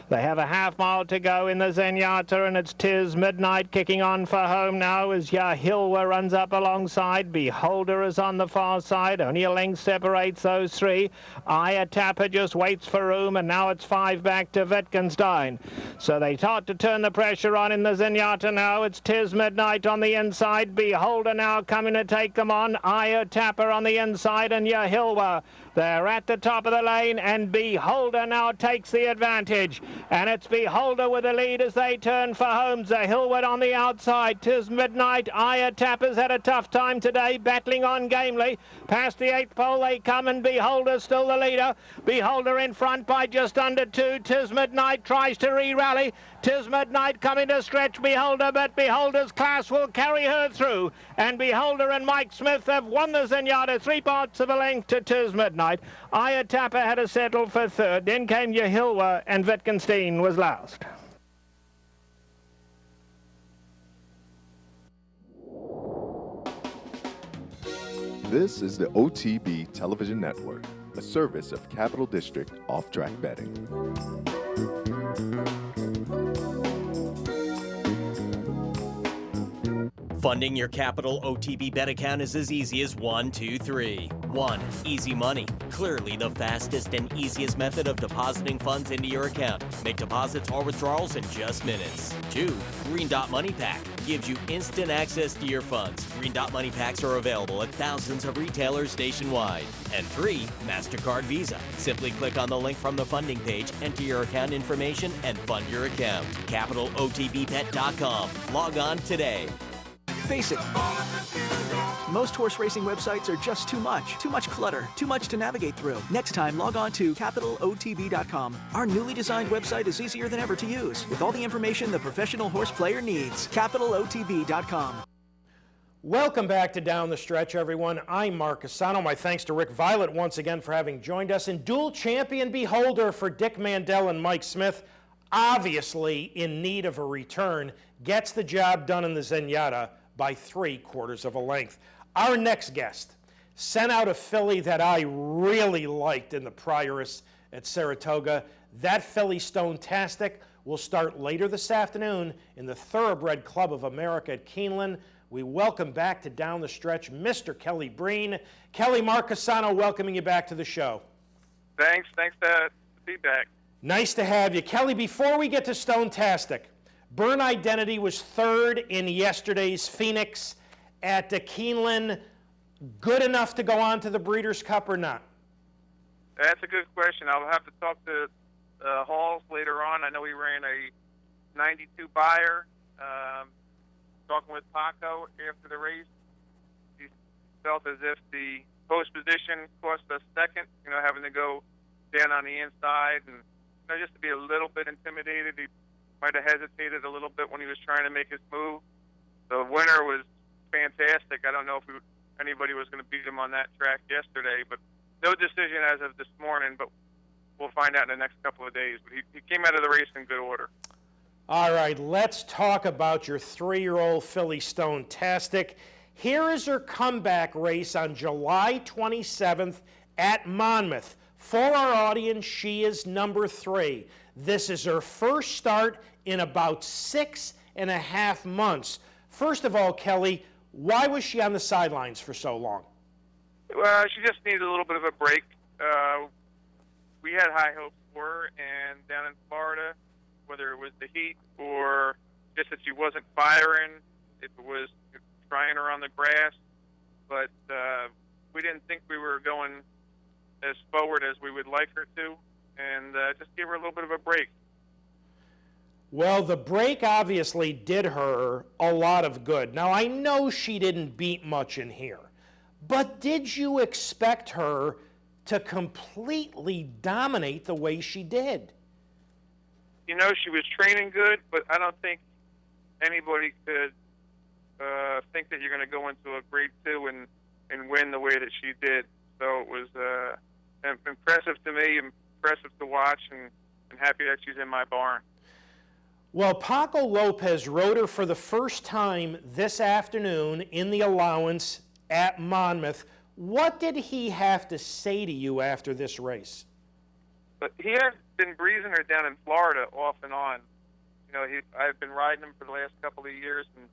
Speaker 2: They have a half mile to go in the Zenyatta, and it's 'Tis Midnight kicking on for home now as Hilwer runs up alongside. Beholder is on the far side. Only a length separates those 3. Ayatapa just waits for room, and now it's 5 back to Wittgenstein. So they start to turn the pressure on in the Zenyatta now. It's 'Tis Midnight on the inside. Beholder now coming to take them on. Ayatapa on the inside, and Hilwer. They're at the top of the lane, and Beholder now takes the advantage. And it's Beholder with the lead as they turn for home. Hilwer on the outside. 'Tis Midnight. Ayatapa's had a tough time today, battling on gamely. Past the 8th pole they come, and Beholder's still the leader. Beholder in front by just under 2. 'Tis Midnight tries to re-rally. 'Tis Midnight coming to stretch Beholder, but Beholder's class will carry her through. And Beholder and Mike Smith have won the Zenyatta 3 parts of a length to 'Tis Midnight. Ayatapa had to settle for third. Then came Hilwer, and Wittgenstein was last.
Speaker 1: This is the OTB Television Network, a service of Capital District Off-Track Betting.
Speaker 9: Funding your Capital OTB bet account is as easy as 1, 2, 3. 1. Easy Money. Clearly the fastest and easiest method of depositing funds into your account. Make deposits or withdrawals in just minutes. 2. Green Dot Money Pack. Gives you instant access to your funds. Green Dot Money Packs are available at thousands of retailers nationwide. And 3. MasterCard Visa. Simply click on the link from the funding page, enter your account information, and fund your account. CapitalOTBBet.com. Log on today.
Speaker 10: Face it, most horse racing websites are just too much clutter, too much to navigate through. Next time, log on to CapitalOTB.com. Our newly designed website is easier than ever to use, with all the information the professional horse player needs. CapitalOTB.com.
Speaker 3: Welcome back to Down the Stretch, everyone. I'm Mark Cassano. My thanks to Rick Violette once again for having joined us. And dual champion beholder for Dick Mandel and Mike Smith, obviously in need of a return, gets the job done in the Zenyatta by 3/4 of a length. Our next guest sent out a filly that I really liked in the Prioress at Saratoga. That filly, Stonetastic, will start later this afternoon in the Thoroughbred Club of America at Keeneland. We welcome back to Down the Stretch Mr. Kelly Breen. Kelly, Mark Cassano welcoming you back to the show.
Speaker 6: Thanks to be back.
Speaker 3: Nice to have you. Kelly, before we get to Stonetastic, Burn Identity was third in yesterday's Phoenix at the Keeneland. Good enough to go on to the Breeders' Cup or not?
Speaker 6: That's a good question. I'll have to talk to Halls later on. I know he ran a 92 buyer. Talking with Paco after the race, he felt as if the post position cost us second, having to go down on the inside and just to be a little bit intimidated. He might have hesitated a little bit when he was trying to make his move. The winner was fantastic. I don't know if anybody was going to beat him on that track yesterday, but no decision as of this morning, but we'll find out in the next couple of days. But he came out of the race in good order.
Speaker 3: All right, let's talk about your 3-year-old filly, Stonetastic. Here is her comeback race on July 27th at Monmouth. For our audience, she is number 3. This is her first start in about 6.5 months. First of all, Kelly, why was she on the sidelines for so long?
Speaker 6: Well, she just needed a little bit of a break. We had high hopes for her, and down in Florida, whether it was the heat or just that she wasn't firing, if it was trying her on the grass. But we didn't think we were going as forward as we would like her to, and just give her a little bit of a break.
Speaker 3: Well, the break obviously did her a lot of good. Now, I know she didn't beat much in here, but did you expect her to completely dominate the way she did?
Speaker 6: She was training good, but I don't think anybody could think that you're going to go into a grade 2 and win the way that she did. So it was impressive to me, impressive to watch, and I'm happy that she's in my barn.
Speaker 3: Well, Paco Lopez rode her for the first time this afternoon in the allowance at Monmouth. What did he have to say to you after this race?
Speaker 6: But he has been breezing her down in Florida off and on. I've been riding him for the last couple of years, and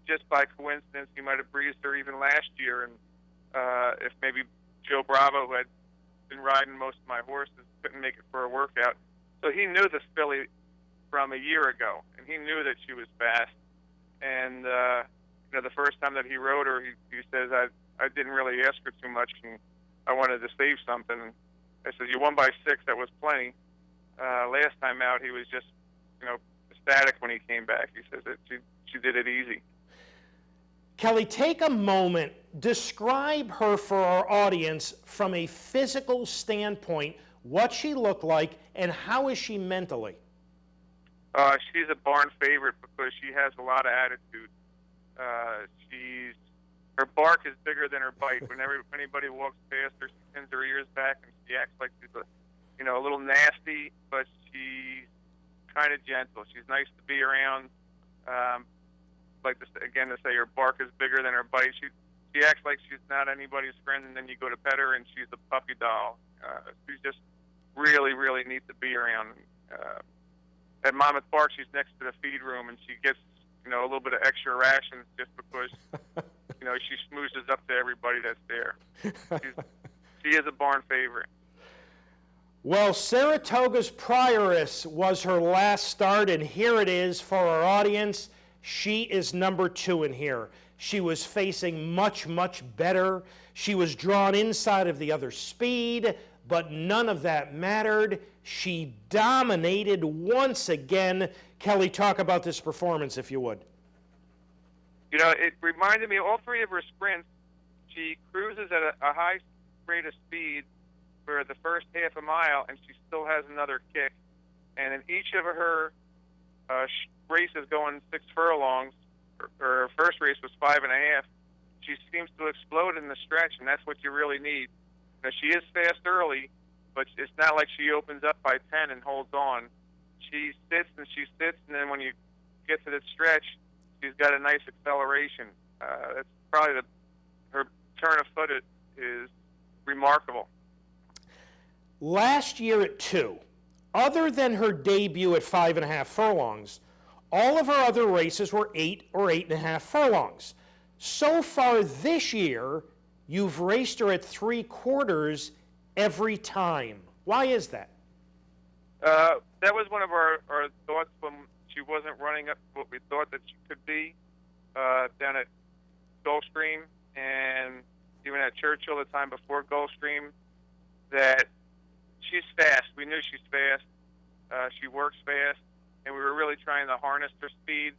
Speaker 6: just by coincidence, he might have breezed her even last year. And if maybe Joe Bravo, who had been riding most of my horses, couldn't make it for a workout. So he knew this filly from a year ago, and he knew that she was fast. And, the first time that he rode her, he says, I didn't really ask her too much, and I wanted to save something. I said, you won by 6, that was plenty. Last time out, he was just, ecstatic when he came back. He says that she did it easy.
Speaker 3: Kelly, take a moment. Describe her for our audience from a physical standpoint, what she looked like, and how is she mentally?
Speaker 6: She's a barn favorite because she has a lot of attitude. Her bark is bigger than her bite. Whenever anybody walks past her, she pins her ears back, and she acts like she's a little nasty, but she's kind of gentle. She's nice to be around. Like to say her bark is bigger than her bite. She acts like she's not anybody's friend, and then you go to pet her, and she's a puppy doll. She's just really, really neat to be around. At Monmouth Park, she's next to the feed room, and she gets a little bit of extra rations just because she smoozes up to everybody that's there. She is a barn favorite.
Speaker 3: Well, Saratoga's Prioress was her last start, and here it is for our audience. She is number 2 in here. She was facing much, much better. She was drawn inside of the other speed, but none of that mattered. She dominated once again. Kelly, talk about this performance, if you would.
Speaker 6: It reminded me of all 3 of her sprints. She cruises at a high rate of speed for the first half a mile, and she still has another kick. And in each of her races going 6 furlongs, her first race was 5.5. she seems to explode in the stretch, and that's what you really need. Now, she is fast early, but it's not like she opens up by 10 and holds on. She sits, and then when you get to the stretch, she's got a nice acceleration. That's probably her turn of foot is remarkable.
Speaker 3: Last year at 2, other than her debut at 5.5 furlongs, all of her other races were 8 or 8.5 furlongs. So far this year, you've raced her at 3/4 every time. Why is that?
Speaker 6: That was one of our thoughts when she wasn't running up what we thought that she could be down at Gulfstream and even at Churchill the time before Gulfstream, that she's fast. We knew she's fast. She works fast, and we were really trying to harness her speed.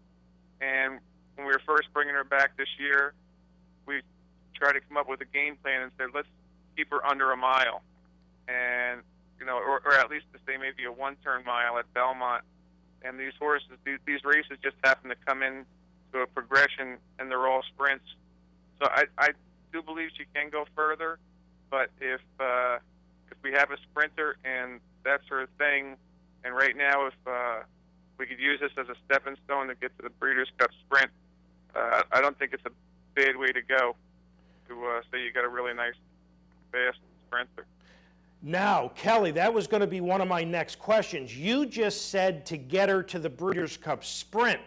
Speaker 6: And when we were first bringing her back this year, we tried to come up with a game plan and said, let's keep her under a mile. And, or at least to say maybe a one-turn mile at Belmont. And these horses, these races just happen to come in to a progression, and they're all sprints. So I do believe she can go further, but if we have a sprinter and that's her thing, and right now if we could use this as a stepping stone to get to the Breeders' Cup Sprint, I don't think it's a bad way to go to say you got a really nice, fast sprinter.
Speaker 3: Now, Kelly, that was going to be one of my next questions. You just said to get her to the Breeders' Cup Sprint.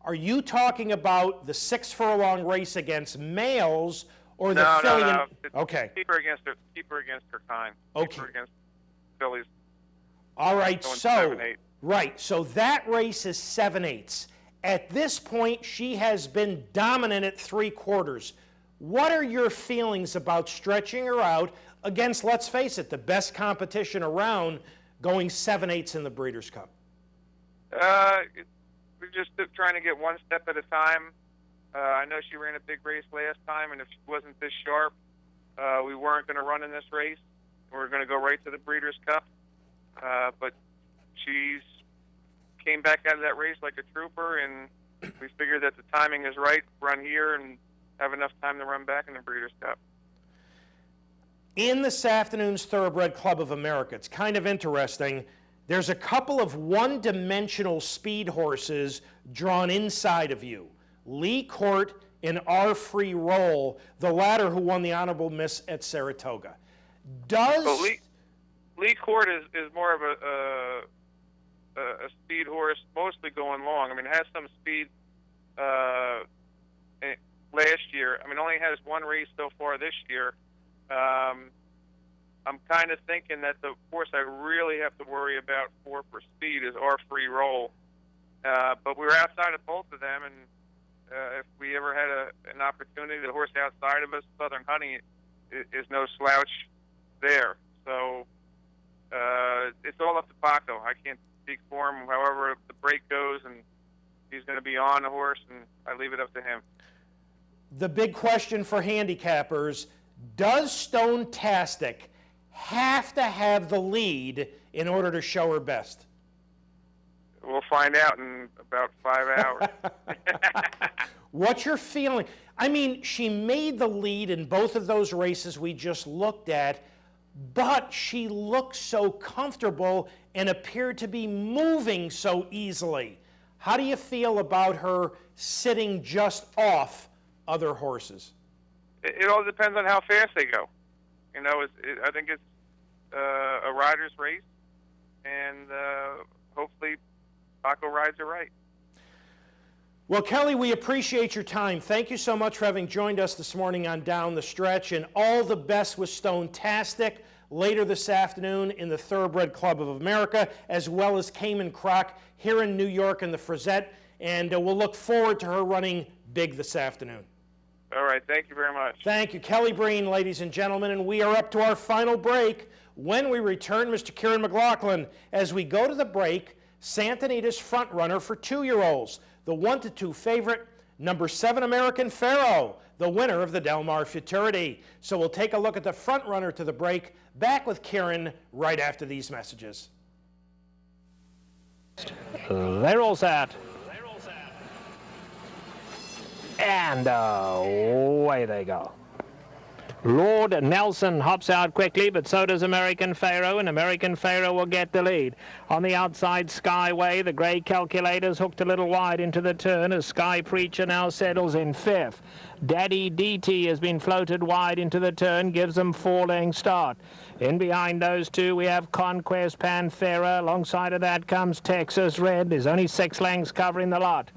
Speaker 3: Are you talking about the 6 furlong race against males or the filly?
Speaker 6: No.
Speaker 3: Okay.
Speaker 6: Keep her against her time.
Speaker 3: Okay.
Speaker 6: Keep her against fillies.
Speaker 3: All right.
Speaker 6: Going
Speaker 3: So
Speaker 6: 7-8.
Speaker 3: right. So that race is 7/8. At this point, she has been dominant at 3/4. What are your feelings about stretching her out against, let's face it, the best competition around, going 7/8 in the Breeders' Cup?
Speaker 6: We're just trying to get one step at a time. I know she ran a big race last time, and if she wasn't this sharp, we weren't going to run in this race. We were going to go right to the Breeders' Cup. But she's came back out of that race like a trooper, and we figured that the timing is right, run here, and have enough time to run back in the Breeders' Cup.
Speaker 3: In this afternoon's Thoroughbred Club of America, it's kind of interesting. There's a couple of one-dimensional speed horses drawn inside of you. Lee Court and R. Free Roll, the latter who won the Honorable Miss at Saratoga.
Speaker 6: Well, Lee Court is more of a speed horse, mostly going long. I mean, it has some speed last year. I mean, only has one race so far this year. I'm kind of thinking that the horse I really have to worry about for speed is Our Free Roll. But we were outside of both of them, and if we ever had an opportunity, the horse outside of us, Southern Honey, is no slouch there. So it's all up to Paco. I can't speak for him. However the break goes, and he's going to be on the horse, and I leave it up to him.
Speaker 3: The big question for handicappers, does Stonetastic have to have the lead in order to show her best?
Speaker 6: We'll find out in about 5 hours.
Speaker 3: What's your feeling? I mean, she made the lead in both of those races we just looked at, but she looked so comfortable and appeared to be moving so easily. How do you feel about her sitting just off other horses?
Speaker 6: It all depends on how fast they go. You know, I think it's a rider's race, and hopefully Paco rides her right.
Speaker 3: Well, Kelly, we appreciate your time. Thank you so much for having joined us this morning on Down the Stretch, and all the best with Stonetastic later this afternoon in the Thoroughbred Club of America, as well as Cayman Croc here in New York in the Frizette, and we'll look forward to her running big this afternoon.
Speaker 6: All right, thank you very much.
Speaker 3: Thank you. Kelly Breen, ladies and gentlemen, and we are up to our final break. When we return, Mr. Kiaran McLaughlin, as we go to the break, Santa Anita's front runner for 2-year-olds, the 1-2 favorite, number 7 American Pharaoh, the winner of the Del Mar Futurity. So we'll take a look at the front runner to the break. Back with Kiaran right after these messages.
Speaker 2: They're all set. and away they go. Lord Nelson hops out quickly, but so does American Pharaoh, and American Pharaoh will get the lead. On the outside, Skyway, the grey Calculator's hooked a little wide into the turn as Sky Preacher now settles in fifth. Daddy DT has been floated wide into the turn, gives them 4-length start. In behind those two, we have Conquest Panthera. Alongside of that comes Texas Red. There's only 6 lengths covering the lot.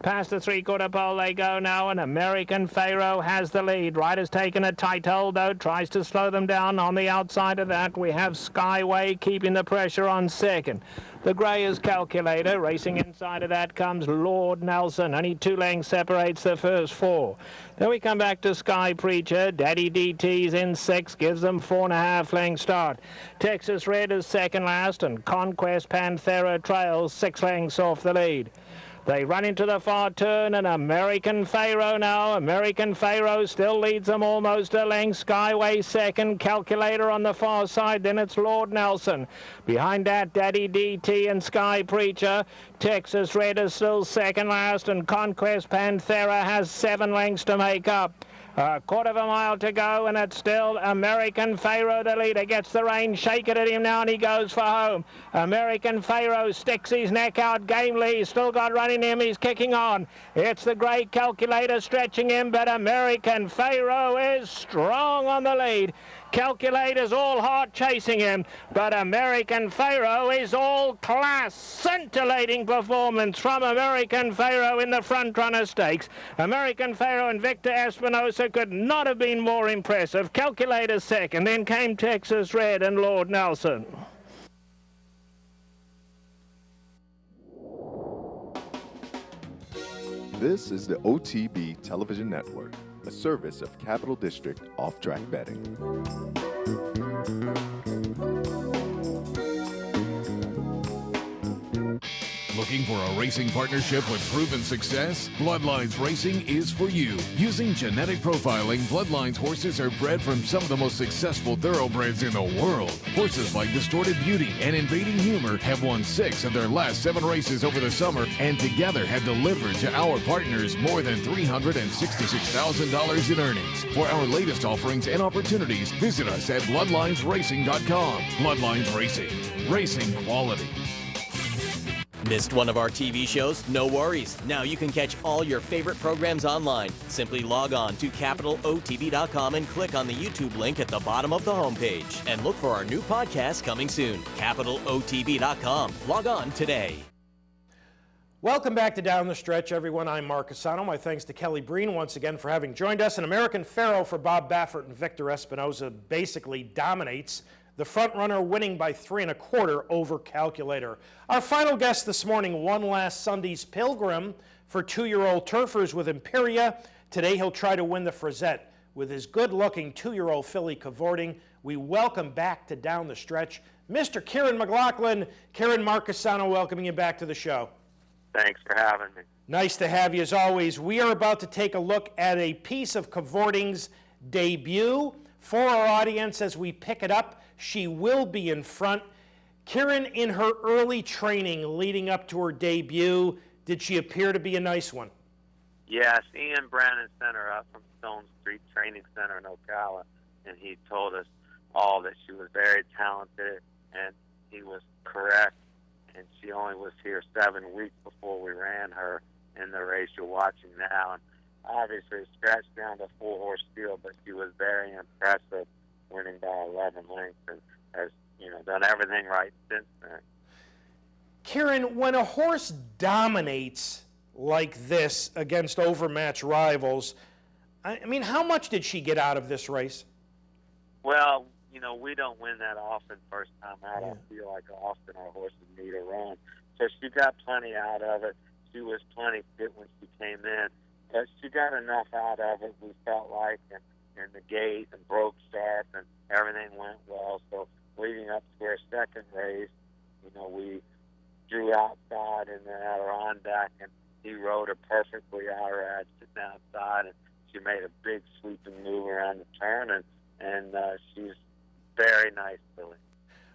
Speaker 2: Past the three-quarter pole they go now, and American Pharaoh has the lead. Ryder's taken a tight hold, though, tries to slow them down. On the outside of that, we have Skyway keeping the pressure on second. The grey is Calculator. Racing inside of that comes Lord Nelson. Only 2 lengths separates the first 4. Then we come back to Sky Preacher. Daddy DT's in 6, gives them 4.5 length start. Texas Red is second last, and Conquest Panthera trails 6 lengths off the lead. They run into the far turn, and American Pharaoh now. American Pharaoh still leads them almost a length. Skyway second, Calculator on the far side, then it's Lord Nelson. Behind that, Daddy DT and Sky Preacher. Texas Red is still second last, and Conquest Panthera has 7 lengths to make up. A quarter of a mile to go, and it's still American Pharaoh, the leader. Gets the rein, shake it at him now, and he goes for home. American Pharaoh sticks his neck out gamely. He's still got running him. He's kicking on. It's the great Calculator stretching him, but American Pharaoh is strong on the lead. Calculator's all heart chasing him, but American Pharaoh is all class. Scintillating performance from American Pharaoh in the front runner stakes. American Pharaoh and Victor Espinosa could not have been more impressive. Calculator second, then came Texas Red and Lord Nelson.
Speaker 1: This is the OTB Television Network, a service of Capital District Off-Track Betting.
Speaker 5: Looking for a racing partnership with proven success? Bloodlines Racing is for you. Using genetic profiling, Bloodlines horses are bred from some of the most successful thoroughbreds in the world. Horses like Distorted Beauty and Invading Humor have won 6 of their last 7 races over the summer, and together have delivered to our partners more than $366,000 in earnings. For our latest offerings and opportunities, visit us at bloodlinesracing.com. Bloodlines Racing. Racing quality.
Speaker 9: Missed one of our TV shows? No worries. Now you can catch all your favorite programs online. Simply log on to capitalotv.com and click on the YouTube link at the bottom of the homepage. And look for our new podcast coming soon. capitalotv.com. Log on today.
Speaker 3: Welcome back to Down the Stretch, everyone. I'm Mark Asano. My thanks to Kelly Breen once again for having joined us. An American Pharaoh for Bob Baffert and Victor Espinosa basically dominates. The front runner winning by 3 1/4 over Calculator. Our final guest this morning won last Sunday's Pilgrim for 2-year-old turfers with Imperia. Today he'll try to win the Frazette with his good-looking 2-year-old filly Cavorting. We welcome back to Down the Stretch Mr. Kiaran McLaughlin. Kiaran, Mark Asano welcoming you back to the show.
Speaker 11: Thanks for having me.
Speaker 3: Nice to have you as always. We are about to take a look at a piece of Cavorting's debut. For our audience, as we pick it up, she will be in front. Kiaran, in her early training leading up to her debut, did she appear to be a nice one?
Speaker 11: Yes, Ian Brannon sent her up from Stone Street Training Center in Ocala, and he told us all that she was very talented, and he was correct. And she only was here 7 weeks before we ran her in the race you're watching now. And obviously scratched down to 4-horse field, but she was very impressive, winning by 11 lengths, and has done everything right since then.
Speaker 3: Kiaran, when a horse dominates like this against overmatched rivals, I mean, how much did she get out of this race?
Speaker 11: Well, we don't win that often first time out. I feel like often our horses need a run. So she got plenty out of it. She was plenty fit when she came in. But she got enough out of it, we felt like, and the gate and broke sharp and everything went well. So leading up to our second race, we drew outside in the Adirondack, and he rode her perfectly out her ad sitting outside, and she made a big sweeping move around the turn, and she's very nice, Billy.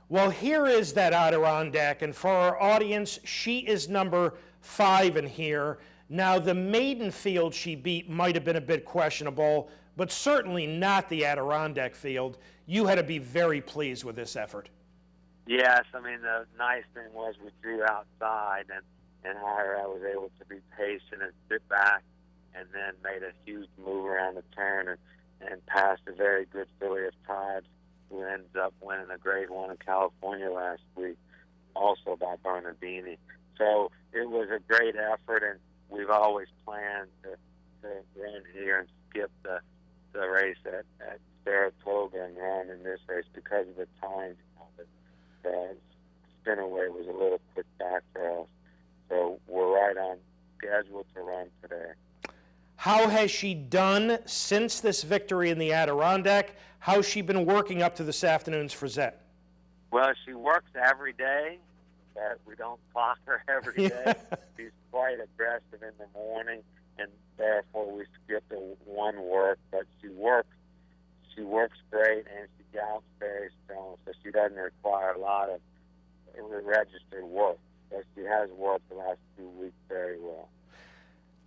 Speaker 3: Well, here is that Adirondack, and for our audience, she is number 5 in here. Now, the maiden field she beat might have been a bit questionable, but certainly not the Adirondack field. You had to be very pleased with this effort.
Speaker 11: Yes, I mean, the nice thing was we drew outside, and I was able to be patient and sit back, and then made a huge move around the turn and passed a very good filly of Todd's, who ends up winning a Grade 1 in California last week, also by Bernardini. So it was a great effort, and we've always planned to run here and skip the race at Saratoga and run in this race because of the time. The Spinaway was a little quick back for us. So we're right on schedule to run today.
Speaker 3: How has she done since this victory in the Adirondack? How's she been working up to this afternoon's Frisette?
Speaker 11: Well, she works every day, but we don't clock her every day. She's quite aggressive in the morning, and therefore we skip the one work, but she works great, and she gallops very strong, so she doesn't require a lot of registered work. But she has worked the last 2 weeks very well.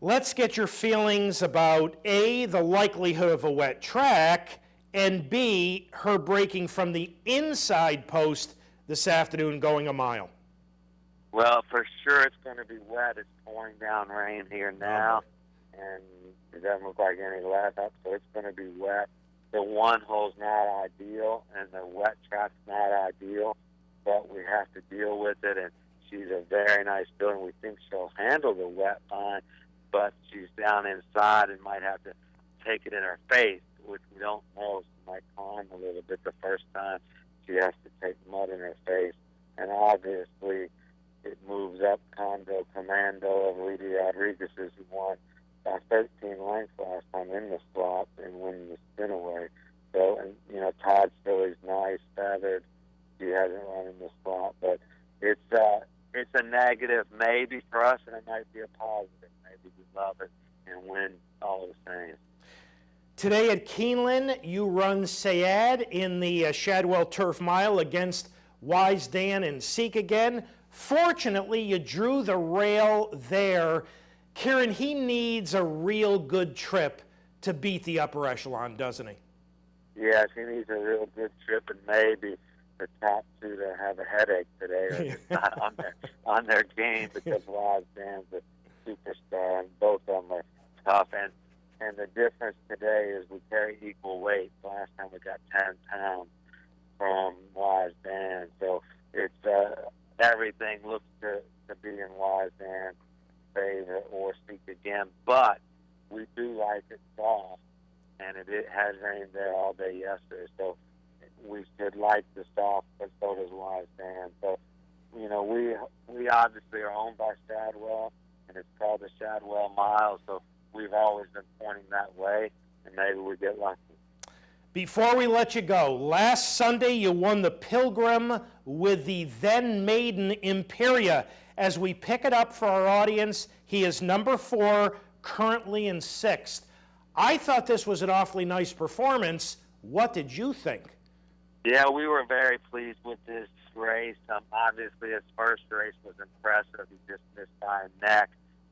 Speaker 3: Let's get your feelings about A, the likelihood of a wet track, and B, her breaking from the inside post this afternoon going a mile.
Speaker 11: Well, for sure it's going to be wet. It's pouring down rain here now, and it doesn't look like any let up, so it's going to be wet. The one hole's not ideal, and the wet track's not ideal, but we have to deal with it, and she's a very nice filly, and we think she'll handle the wet fine, but she's down inside and might have to take it in her face, which we don't know. She might climb a little bit the first time. She has to take mud in her face, and obviously it moves up Condo Commando of Lady Rodriguez's, who won by 13 lengths last time in the slot and winning the Spinaway. So, and Todd's filly's nice, feathered. She hasn't run in the slot, but it's a negative maybe for us, and it might be a positive. Maybe we love it and win all the same.
Speaker 3: Today at Keeneland, you run Sayad in the Shadwell Turf Mile against Wise Dan and Seek again. Fortunately, you drew the rail there. Kiaran, he needs a real good trip to beat the upper echelon, doesn't he?
Speaker 11: Yes, he needs a real good trip, and maybe the top two to have a headache today, or just not on their game, because Wise Dan's a superstar, and both of them are tough. And the difference today is we carry equal weight. Last time we got 10 pounds from Wise Dan, so it's everything looks to be in Wise Dan's favor or Seek again, but we do like it soft, and it has rained there all day yesterday, so we should like the soft, but so does Wise Dan. So, we obviously are owned by Shadwell, and it's called the Shadwell Mile, so we've always been pointing that way, and maybe we get lucky.
Speaker 3: Before we let you go, last Sunday you won the Pilgrim with the then maiden Imperia. As we pick it up for our audience, he is number 4, currently in 6th. I thought this was an awfully nice performance. What did you think?
Speaker 11: Yeah, we were very pleased with this race. Obviously, his first race was impressive. He just missed by a neck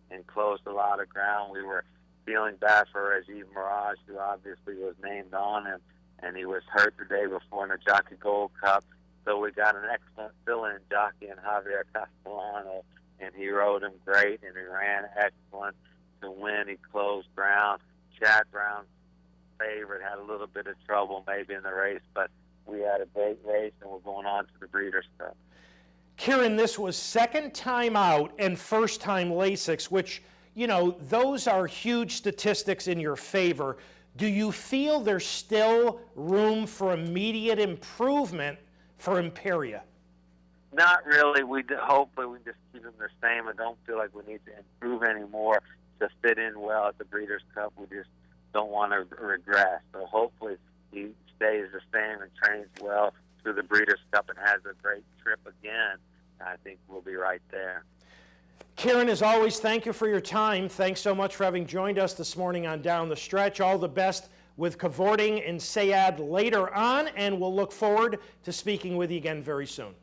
Speaker 11: and closed a lot of ground. We were feeling bad for Rajiv Mirage, who obviously was named on him, and he was hurt the day before in the Jockey Gold Cup. So we got an excellent fill-in jockey in Javier Castellano, and he rode him great, and he ran excellent to win. He closed ground. Chad Brown's favorite had a little bit of trouble maybe in the race, but we had a great race, and we're going on to the Breeders' Cup.
Speaker 3: Kiaran, this was second time out and first time Lasix, which, those are huge statistics in your favor. Do you feel there's still room for immediate improvement for Imperia?
Speaker 11: Not really. Hopefully we just keep them the same. I don't feel like we need to improve anymore to fit in well at the Breeders' Cup. We just don't want to regress. So hopefully he stays the same and trains well through the Breeders' Cup and has a great trip again. I think we'll be right there.
Speaker 3: Kiaran, as always, thank you for your time. Thanks so much for having joined us this morning on Down the Stretch. All the best with Cavorting and Sayad later on, and we'll look forward to speaking with you again very soon.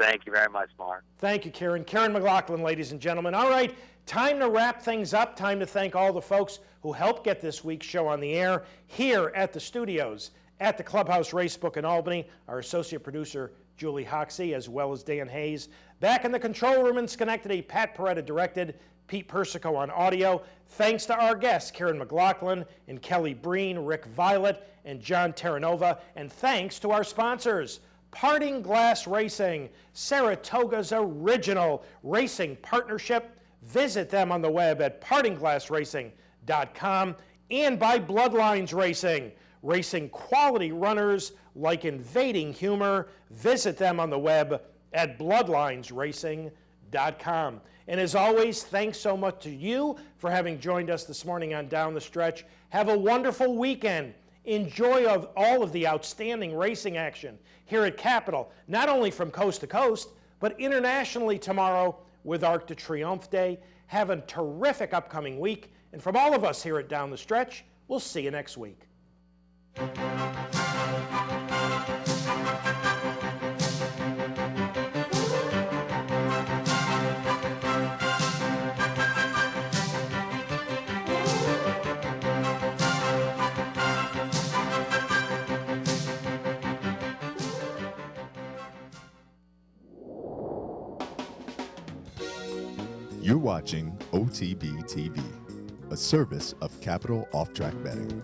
Speaker 11: Thank you very much, Mark.
Speaker 3: Thank you, Kiaran. Kiaran McLaughlin, ladies and gentlemen. All right, time to wrap things up. Time to thank all the folks who helped get this week's show on the air here at the studios at the Clubhouse Racebook in Albany. Our associate producer, Julie Hoxie, as well as Dan Hayes. Back in the control room in Schenectady, Pat Peretta directed, Pete Persico on audio. Thanks to our guests, Kiaran McLaughlin and Kelly Breen, Rick Violette, and John Terranova. And thanks to our sponsors, Parting Glass Racing, Saratoga's original racing partnership. Visit them on the web at partingglassracing.com, and by Bloodlines Racing, racing quality runners like invading humor. Visit them on the web at bloodlinesracing.com. And as always, thanks so much to you for having joined us this morning on Down the Stretch. Have a wonderful weekend. Enjoy all of the outstanding racing action here at Capitol, not only from coast to coast, but internationally tomorrow with Arc de Triomphe Day. Have a terrific upcoming week. And from all of us here at Down the Stretch, we'll see you next week.
Speaker 1: You're watching OTB TV, a service of Capital Off-Track Betting.